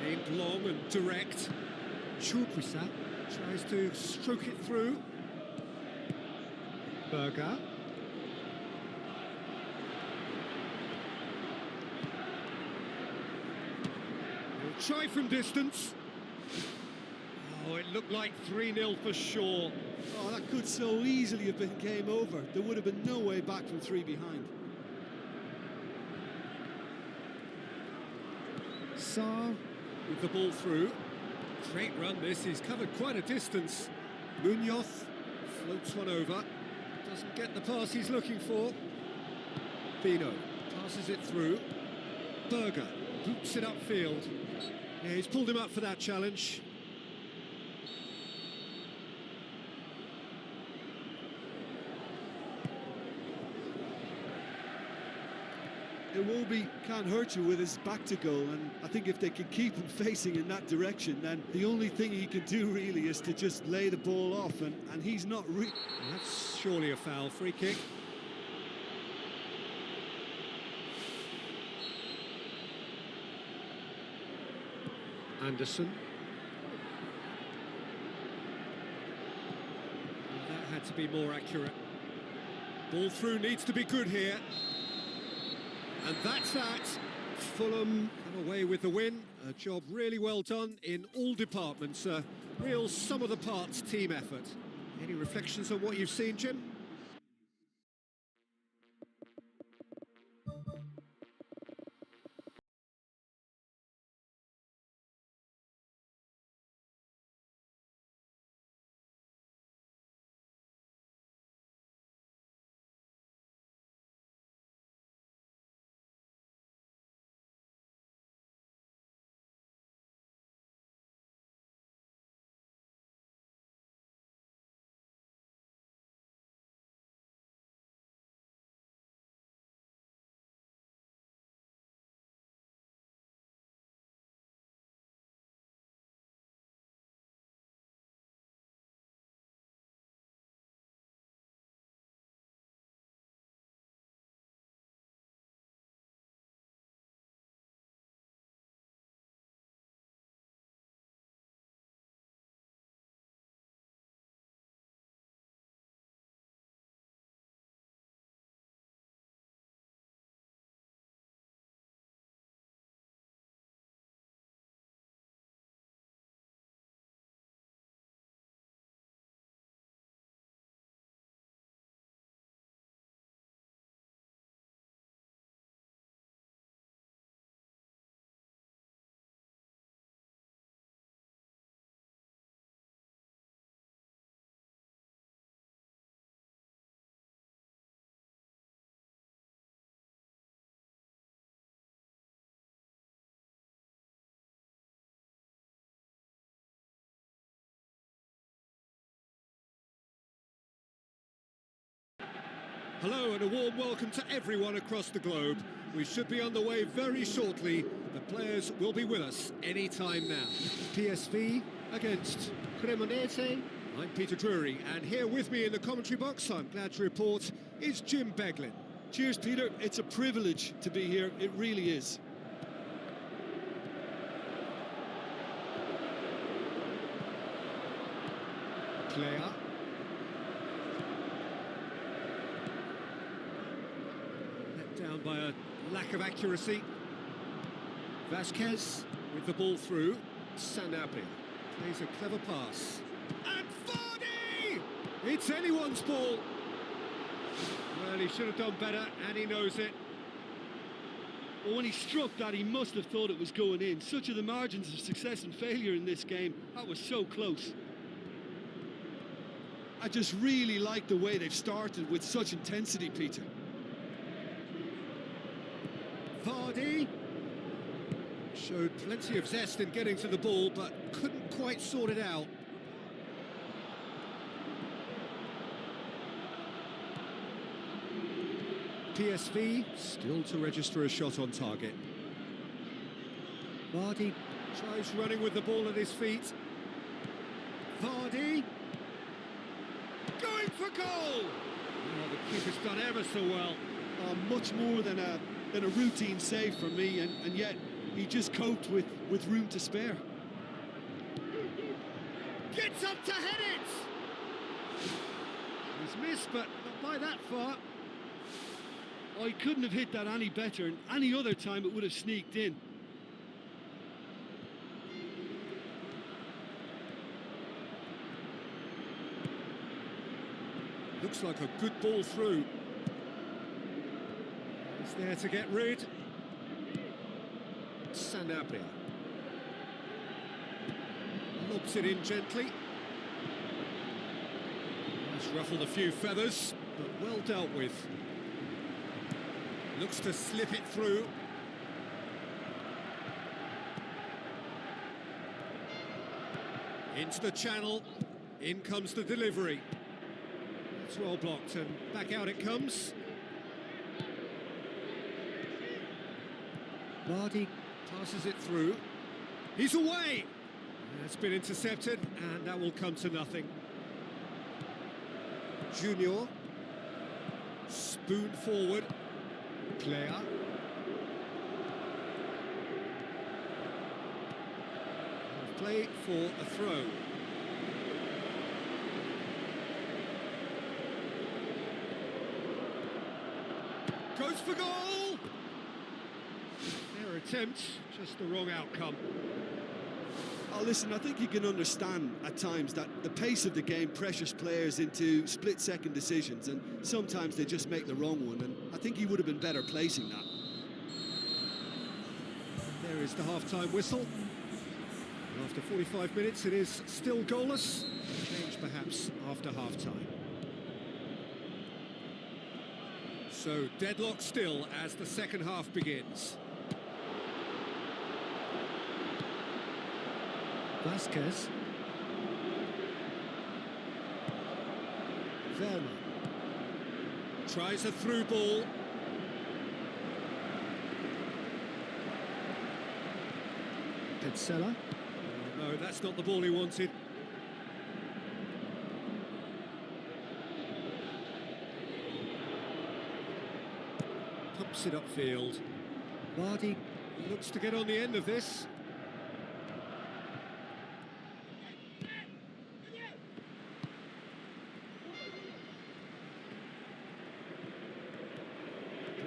Aimed long and direct. Chouprissa tries to stroke it through. Berger. He'll try from distance. Oh, it looked like 3-0 for sure. Oh, that could so easily have been game over. There would have been no way back from 3 behind. Sarr with the ball through. Great run this, he's covered quite a distance. Munoz floats one over. Doesn't get the pass he's looking for. Pino passes it through. Berger boots it upfield. Yeah, he's pulled him up for that challenge. Iwobi can't hurt you with his back to goal, and I think if they can keep him facing in that direction, then the only thing he can do really is to just lay the ball off, and he's not really... That's surely a foul. Free kick. Anderson. That had to be more accurate. Ball through needs to be good here. And that's that. Fulham come away with the win. A job really well done in all departments. A real sum-of-the-parts team effort. Any reflections on what you've seen, Jim? Hello and a warm welcome to everyone across the globe. We should be on the way very shortly. The players will be with us any time now. PSV against Cremonese. I'm Peter Drury, and here with me in the commentary box, I'm glad to report, is Jim Beglin. Cheers, Peter. It's a privilege to be here. It really is. Player. Down by a lack of accuracy. Vasquez with the ball through. Sanabria plays a clever pass. And Vardy! It's anyone's ball. Well, he should have done better, and he knows it. Well, when he struck that, he must have thought it was going in. Such are the margins of success and failure in this game. That was so close. I just really like the way they've started with such intensity, Peter. Vardy showed plenty of zest in getting to the ball, but couldn't quite sort it out. PSV still to register a shot on target. Vardy Tries running with the ball at his feet. Vardy. Going for goal! Oh, the keeper's done ever so well. Much more than a routine save for me, and yet he just coped with room to spare. Gets up to head it! He's missed, but not by that far. Oh, he couldn't have hit that any better, and any other time it would have sneaked in. Looks like a good ball through. He's there to get rid. Sanabria. Lobs it in gently. He's ruffled a few feathers, but well dealt with. Looks to slip it through. Into the channel. In comes the delivery. It's well blocked and back out it comes. Vardy passes it through. He's away! It's been intercepted and that will come to nothing. Junior. Spoon forward. Player. Play for a throw. Goes for goal! Their attempt, just the wrong outcome. Oh, listen, I think you can understand at times that the pace of the game pressures players into split-second decisions, and sometimes they just make the wrong one, and I think he would have been better placing that. There is the half-time whistle. After 45 minutes, it is still goalless. Change perhaps after half-time. So, deadlock still as the second half begins. Vasquez. Verma. Tries a through ball. Petzela. No, that's not the ball he wanted. Pumps it upfield. Vardy looks to get on the end of this.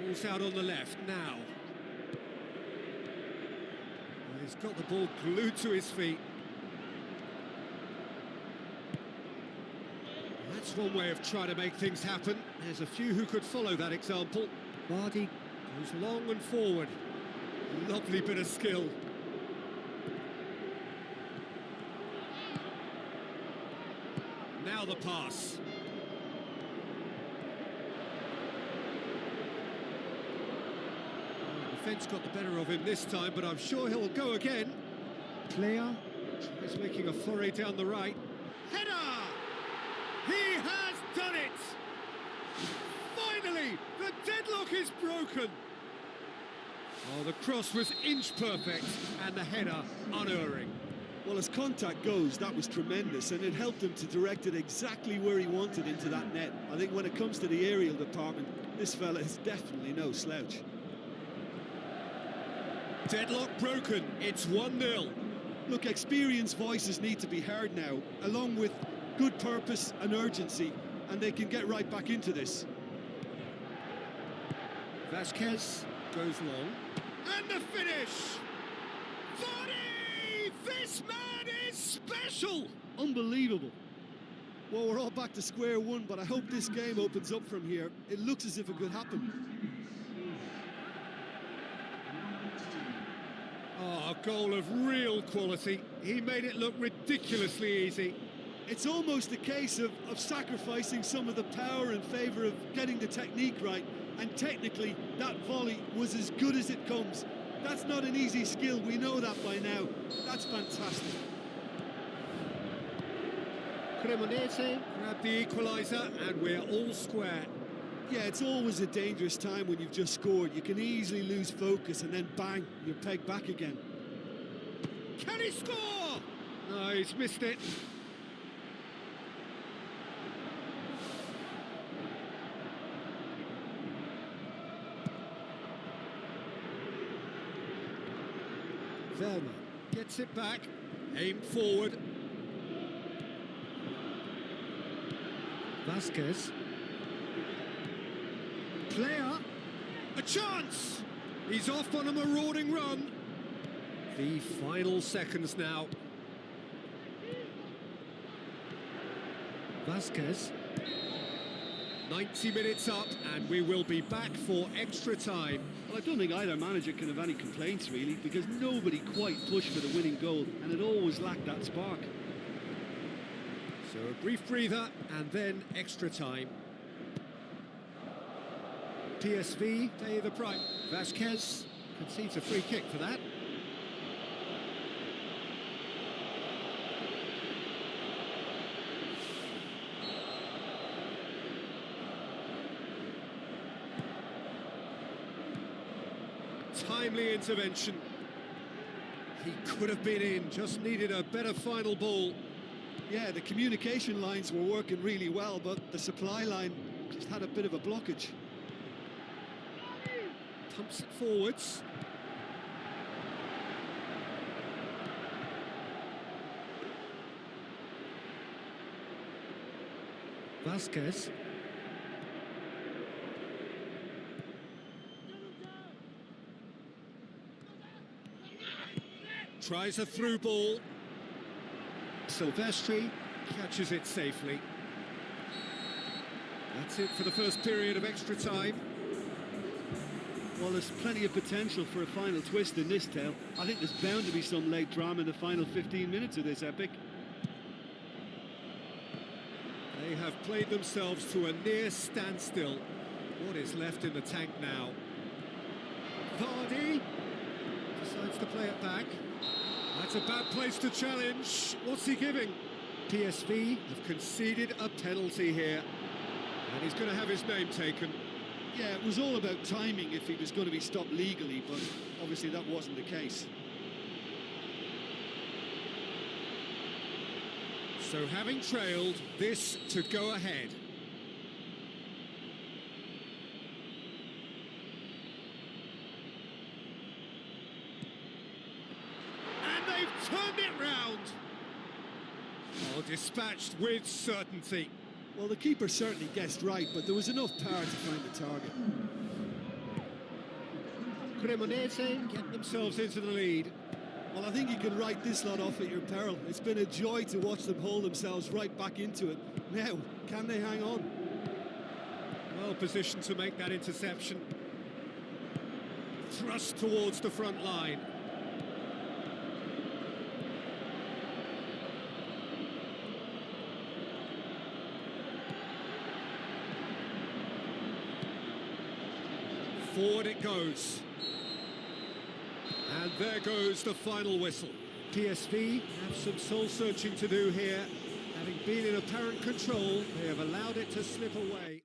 Ball's out on the left now. He's got the ball glued to his feet. That's one way of trying to make things happen. There's a few who could follow that example. Vardy goes long and forward. Lovely bit of skill. Now the pass. Defence got the better of him this time, but I'm sure he'll go again. Player tries making a foray down the right. Header! He has done it! Finally, the deadlock is broken. Oh, the cross was inch perfect, and the header unerring. Well, as contact goes, that was tremendous, and it helped him to direct it exactly where he wanted into that net. I think when it comes to the aerial department, this fella is definitely no slouch. Deadlock broken, it's 1-0. Look, experienced voices need to be heard now, along with good purpose and urgency, and they can get right back into this. Vasquez goes long. And the finish! Vardy! This man is special! Unbelievable. Well, we're all back to square one, but I hope this game opens up from here. It looks as if it could happen. Oh, a goal of real quality. He made it look ridiculously easy. It's almost a case of sacrificing some of the power in favour of getting the technique right, and technically that volley was as good as it comes. That's not an easy skill, we know that by now. That's fantastic. Cremonese grabbed the equaliser and we're all square. Yeah, it's always a dangerous time when you've just scored. You can easily lose focus and then bang, you're pegged back again. Can he score? No, he's missed it. Velma gets it back, aimed forward. Vasquez. Player. A chance! He's off on a marauding run. The final seconds now. Vasquez. 90 minutes up, and we will be back for extra time. Well, I don't think either manager can have any complaints, really, because nobody quite pushed for the winning goal, and it always lacked that spark. So a brief breather, and then extra time. PSV pay the price. Vasquez concedes a free kick for that. Timely intervention. He could have been in, just needed a better final ball. Yeah, the communication lines were working really well, but the supply line just had a bit of a blockage. Pumps it forwards. Vasquez. Tries a through ball. Silvestri catches it safely. That's it for the first period of extra time. Well, there's plenty of potential for a final twist in this tale. I think there's bound to be some late drama in the final 15 minutes of this epic. They have played themselves to a near standstill. What is left in the tank now? Vardy decides to play it back. That's a bad place to challenge. What's he giving? PSV have conceded a penalty here, and he's going to have his name taken. Yeah, it was all about timing if he was going to be stopped legally, but obviously that wasn't the case. So having trailed, this to go ahead. And they've turned it round. Oh, dispatched with certainty. Well, the keeper certainly guessed right, but there was enough power to find the target. Cremonese get themselves into the lead. Well, I think you can write this lot off at your peril. It's been a joy to watch them hold themselves right back into it. Now, can they hang on? Well positioned to make that interception. Thrust towards the front line. Forward it goes. And there goes the final whistle. PSV have some soul-searching to do here. Having been in apparent control, they have allowed it to slip away.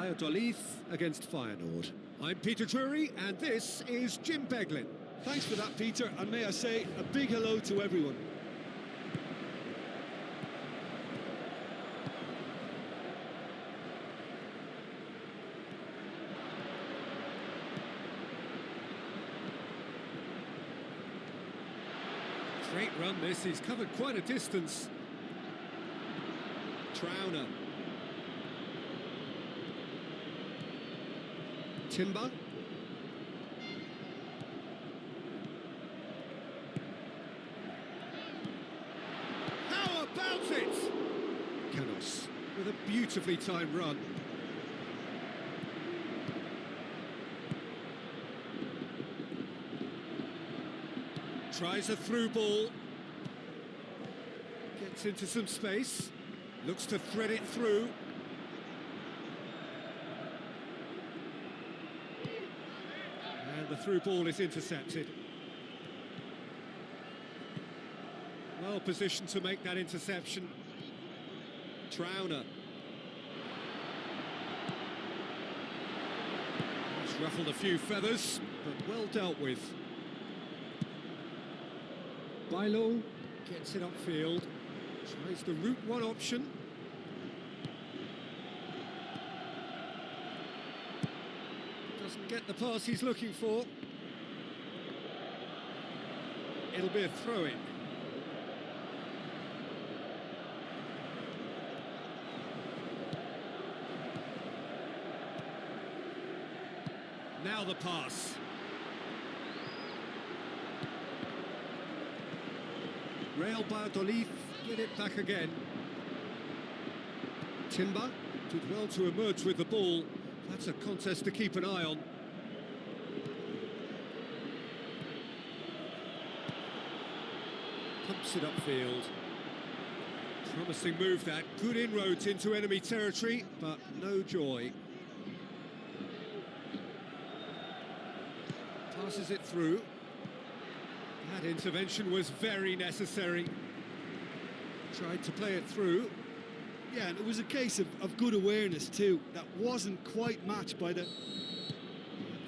Valladolid against Feyenoord. I'm Peter Drury, and this is Jim Beglin. Thanks for that, Peter, and may I say a big hello to everyone. Straight run this, he's covered quite a distance. Trauner. Timber. How about it? Canos with a beautifully timed run. Tries a through ball. Gets into some space. Looks to thread it through. And the through ball is intercepted. Well positioned to make that interception. Trauner. He's ruffled a few feathers, but well dealt with. Bailo gets it upfield. Tries the route one option. Doesn't get the pass he's looking for. It'll be a throw-in. Now the pass. Real Valladolid get it back again. Timber did well to emerge with the ball. That's a contest to keep an eye on. Pumps it upfield. Promising move that. Good inroads into enemy territory, but no joy. Passes it through. That intervention was very necessary. Tried to play it through. Yeah, and it was a case of good awareness too. That wasn't quite matched by the...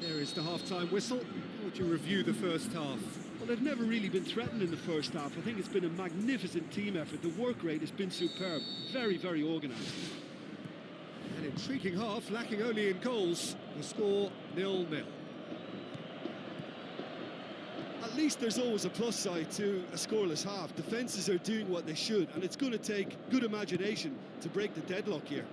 There is the half-time whistle. How would you review the first half? Well, they've never really been threatened in the first half. I think it's been a magnificent team effort. The work rate has been superb. Very, very organised. An intriguing half, lacking only in goals. The score 0-0. At least there's always a plus side to a scoreless half. Defences are doing what they should, and it's going to take good imagination to break the deadlock here.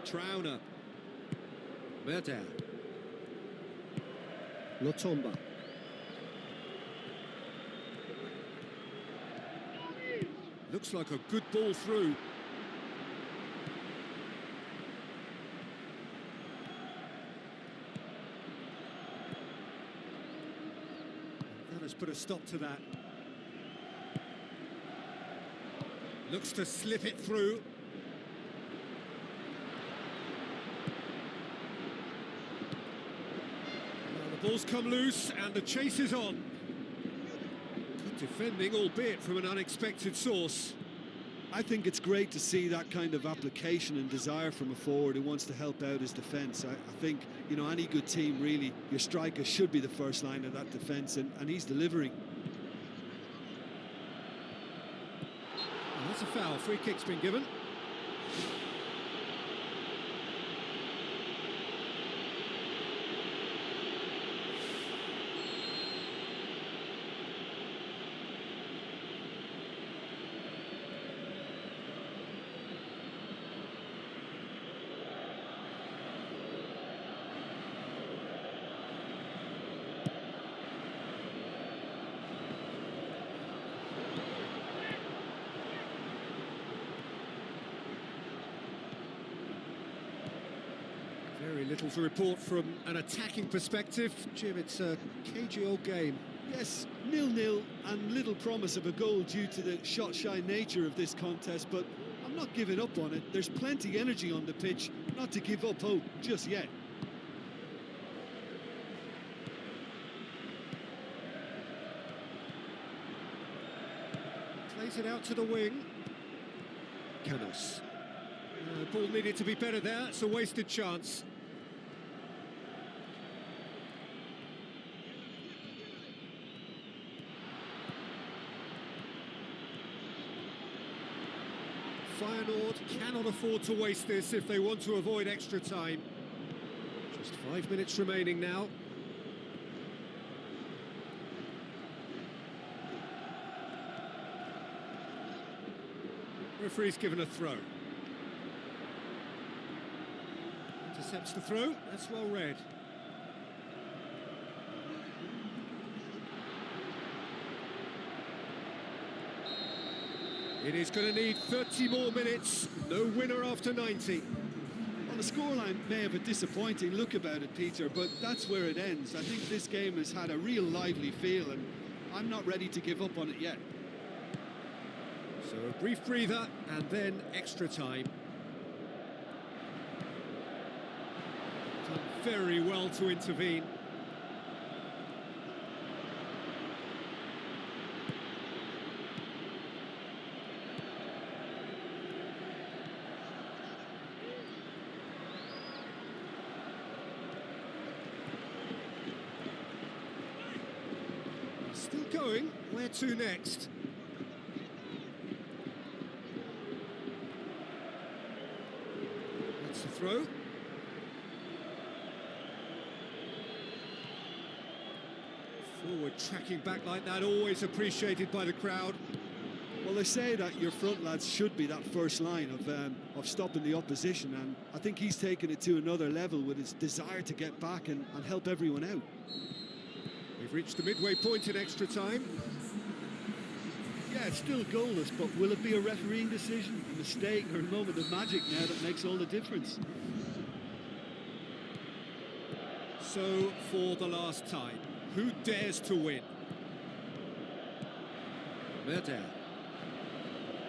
Trauner. Verdun. Lotomba. Looks like a good ball through. That has put a stop to that. Looks to slip it through. Well, the ball's come loose and the chase is on. Good defending, albeit from an unexpected source. I think it's great to see that kind of application and desire from a forward who wants to help out his defence. I think, you know, any good team, really, your striker should be the first line of that defence, and he's delivering. Well, that's a foul. Free kick's been given. Very little to report from an attacking perspective. Jim, it's a cagey old game. Yes, 0-0 and little promise of a goal due to the shot-shy nature of this contest, but I'm not giving up on it. There's plenty energy on the pitch, not to give up hope just yet. Plays it out to the wing. Canos. Ball needed to be better there. It's a wasted chance. Feyenoord cannot afford to waste this if they want to avoid extra time. Just 5 minutes remaining now. Referee's given a throw. Intercepts the throw, that's well read. It is going to need 30 more minutes, no winner after 90. Well, the scoreline may have a disappointing look about it, Peter, but that's where it ends. I think this game has had a real lively feel, and I'm not ready to give up on it yet. So a brief breather, and then extra time. Done very well to intervene. Still going, where to next? That's the throw. Forward tracking back like that, always appreciated by the crowd. Well, they say that your front lads should be that first line of stopping the opposition, and I think he's taken it to another level with his desire to get back and help everyone out. We've reached the midway point in extra time. Yeah, it's still goalless, but will it be a refereeing decision, a mistake, or a moment of magic now that makes all the difference? So, for the last time, who dares to win? Merda.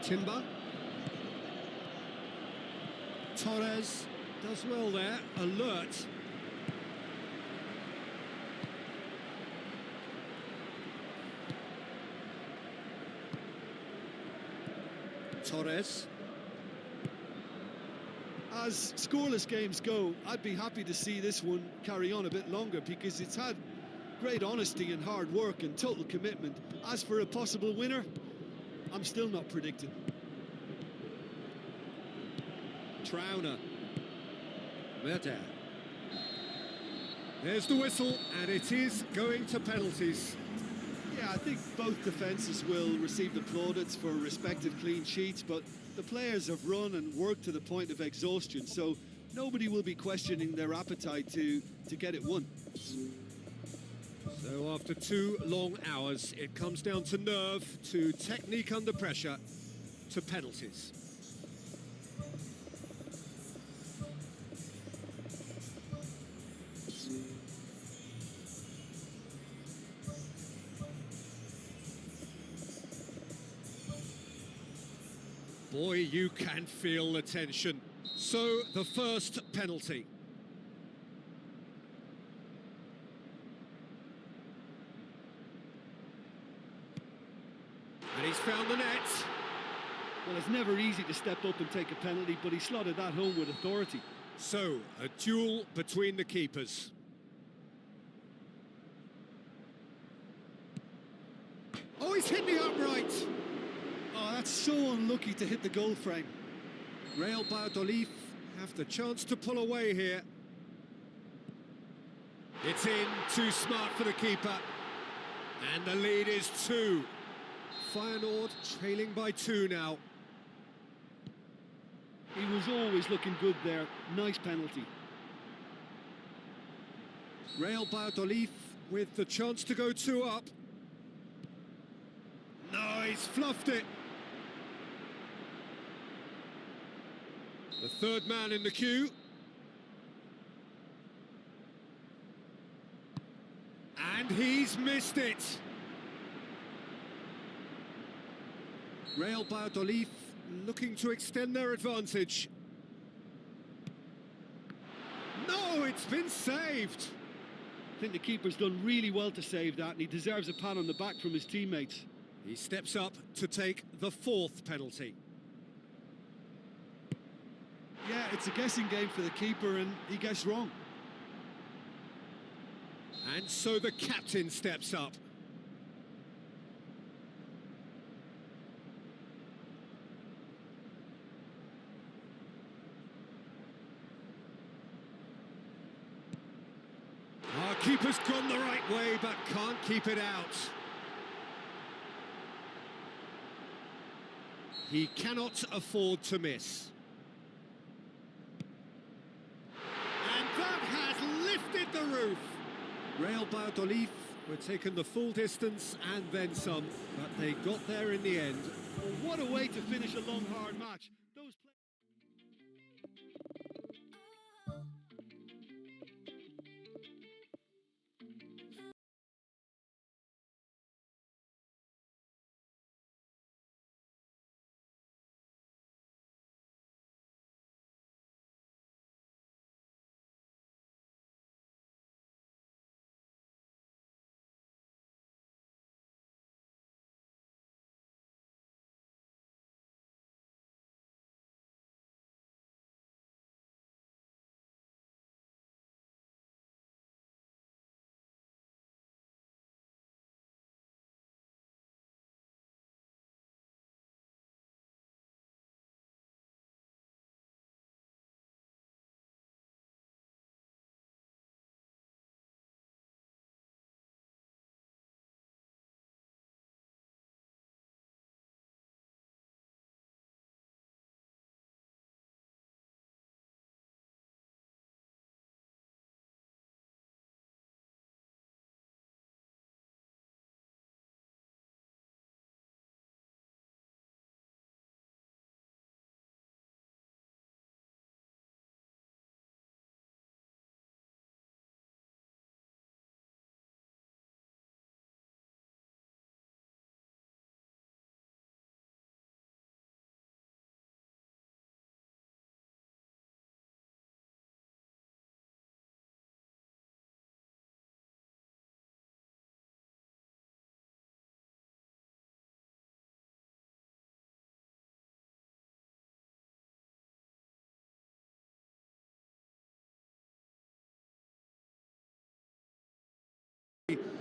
Timber. Torres does well there, alert. Torres. As scoreless games go, I'd be happy to see this one carry on a bit longer because it's had great honesty and hard work and total commitment. As for a possible winner, I'm still not predicting. Trauner. Merda. There's the whistle, and it is going to penalties. Yeah, I think both defences will receive the plaudits for respective clean sheets, but the players have run and worked to the point of exhaustion, so nobody will be questioning their appetite to get it won. So after 2 long hours, it comes down to nerve, to technique under pressure, to penalties. Boy, you can feel the tension. So, the first penalty. And he's found the net. Well, it's never easy to step up and take a penalty, but he slotted that home with authority. So, a duel between the keepers. Oh, he's hit the upright. Oh, that's so unlucky to hit the goal frame. Real Valladolid have the chance to pull away here. It's in, too smart for the keeper. And the lead is 2. Feyenoord trailing by 2 now. He was always looking good there. Nice penalty. Real Valladolid with the chance to go 2 up. No, he's fluffed it. The third man in the queue. And he's missed it. Real Valladolid looking to extend their advantage. No, it's been saved. I think the keeper's done really well to save that, and he deserves a pat on the back from his teammates. He steps up to take the fourth penalty. Yeah, it's a guessing game for the keeper, and he gets wrong. And so the captain steps up. Our keeper's gone the right way, but can't keep it out. He cannot afford to miss. And that has lifted the roof. Real Valladolid were taken the full distance and then some, but they got there in the end. Well, what a way to finish a long, hard match. Those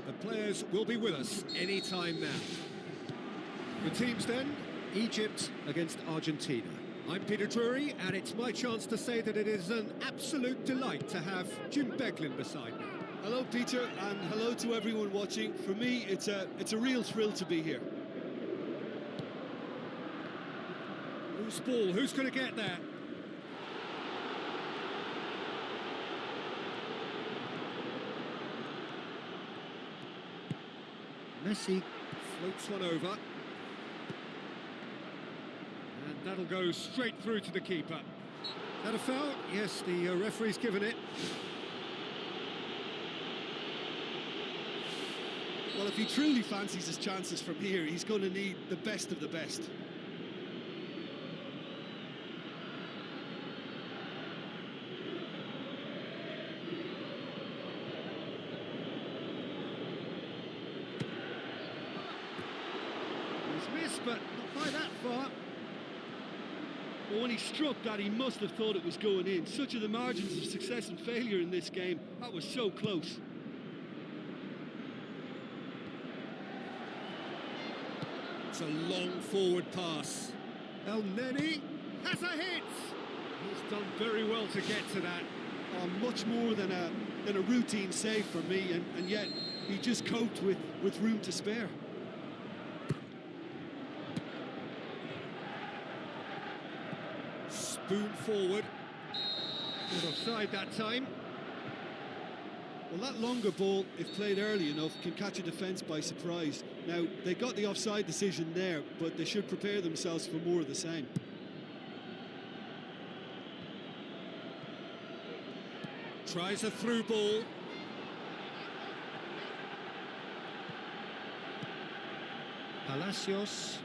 The players will be with us any time now. The teams then, Egypt against Argentina. I'm Peter Drury, and it's my chance to say that it is an absolute delight to have Jim Beglin beside me. Hello, Peter, and hello to everyone watching. For me, it's a real thrill to be here. Who's ball? Who's going to get there? Messi floats one over. And that'll go straight through to the keeper. That a foul? Yes, the referee's given it. Well, if he truly fancies his chances from here, he's going to need the best of the best. He's missed, but not by that far. Well, when he struck that, he must have thought it was going in. Such are the margins of success and failure in this game. That was so close. It's a long forward pass. El Neni has a hit. He's done very well to get to that. Much more than a routine save for me, and yet he just coped with room to spare. Spoon forward. Not offside that time. Well, that longer ball, if played early enough, can catch a defence by surprise. Now, they got the offside decision there, but they should prepare themselves for more of the same. Tries a through ball. Palacios.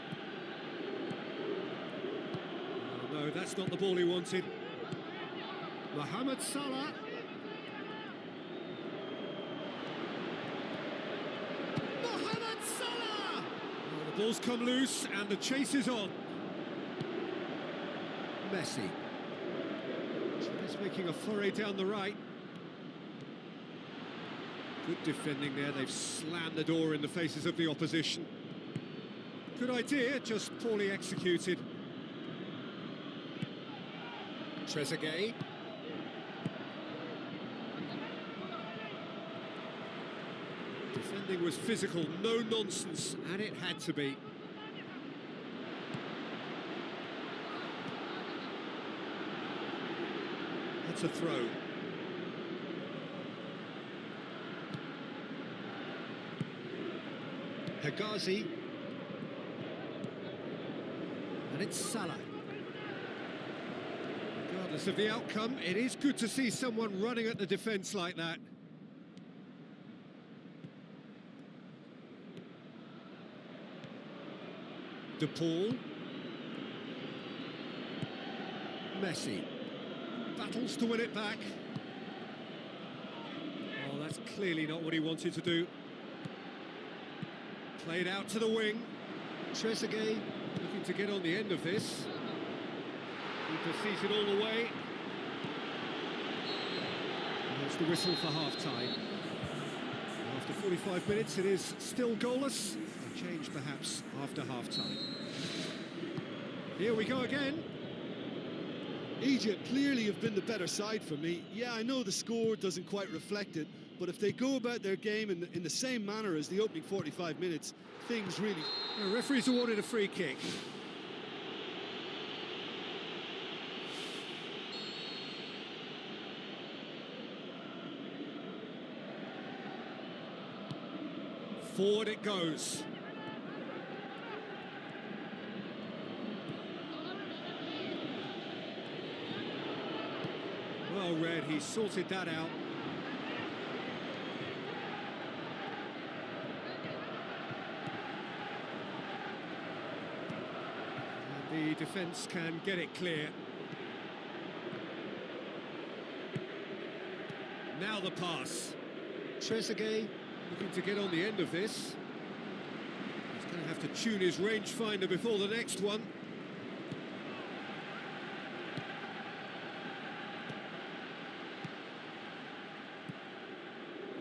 Oh, no, that's not the ball he wanted. Mohamed Salah. The ball's come loose and the chase is on. Messi. He's making a foray down the right. Good defending there, they've slammed the door in the faces of the opposition. Good idea, just poorly executed. Trezeguet. Defending was physical, no nonsense, and it had to be. That's a throw. Hegazi. And it's Salah. Regardless of the outcome, it is good to see someone running at the defence like that. De Paul. Messi. Battles to win it back. Oh, that's clearly not what he wanted to do. Played out to the wing. Trezeguet looking to get on the end of this. He pursues it all the way. And that's the whistle for half-time. After 45 minutes, it is still goalless. A change, perhaps, after half-time. Here we go again. Egypt clearly have been the better side for me. Yeah, I know the score doesn't quite reflect it, but if they go about their game in the same manner as the opening 45 minutes, things really... The referee's awarded a free kick. Forward it goes. Well read, he sorted that out. And the defence can get it clear. Now the pass. Trezeguet looking to get on the end of this. He's going to have to tune his rangefinder before the next one.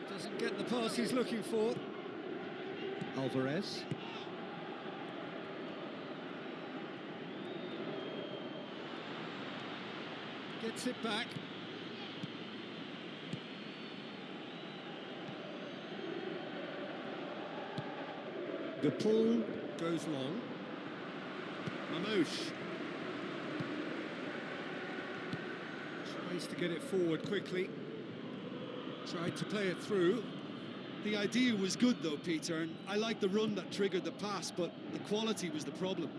Doesn't get the pass he's looking for. Alvarez. Gets it back. De Paul goes long. Mamouche tries to get it forward quickly. Tried to play it through. The idea was good though, Peter, and I like the run that triggered the pass, but the quality was the problem.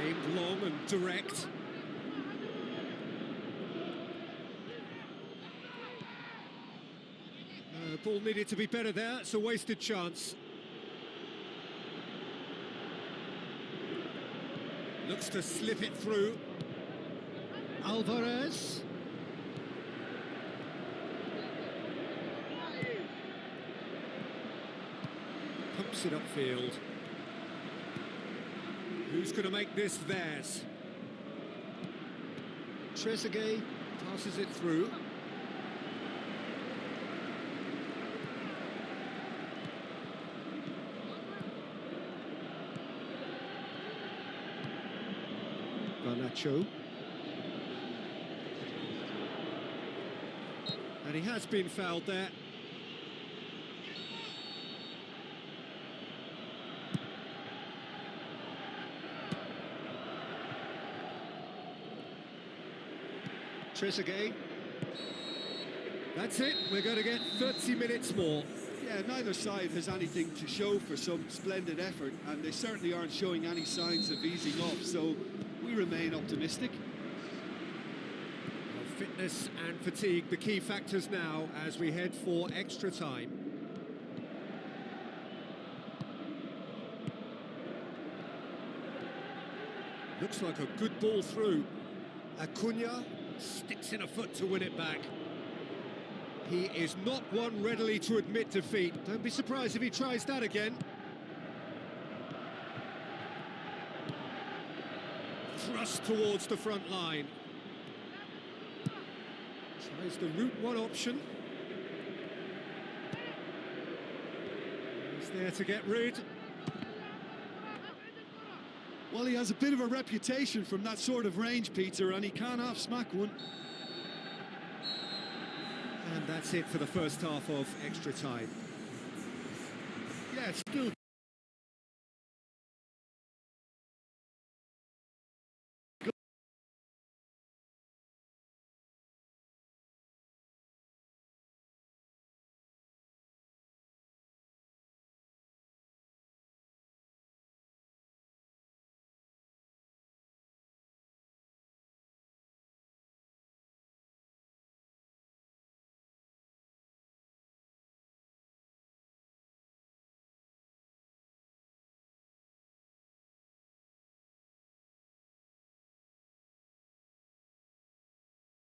Aimed long and direct. The ball needed to be better there, it's a wasted chance. Looks to slip it through. Alvarez. Pumps it upfield. Who's going to make this theirs? Trezeguet passes it through. Garnacho. And he has been fouled there. Trezeguet. That's it, we're going to get 30 minutes more. Yeah, neither side has anything to show for some splendid effort, and they certainly aren't showing any signs of easing off, so we remain optimistic. Well, fitness and fatigue, the key factors now as we head for extra time. Looks like a good ball through. Acuna sticks in a foot to win it back. He is not one readily to admit defeat. Don't be surprised if he tries that again. Thrust towards the front line. Tries the route one option. He's there to get rid. Well, he has a bit of a reputation from that sort of range, Peter, and he can't half-smack one. And that's it for the first half of extra time. Yeah, it's still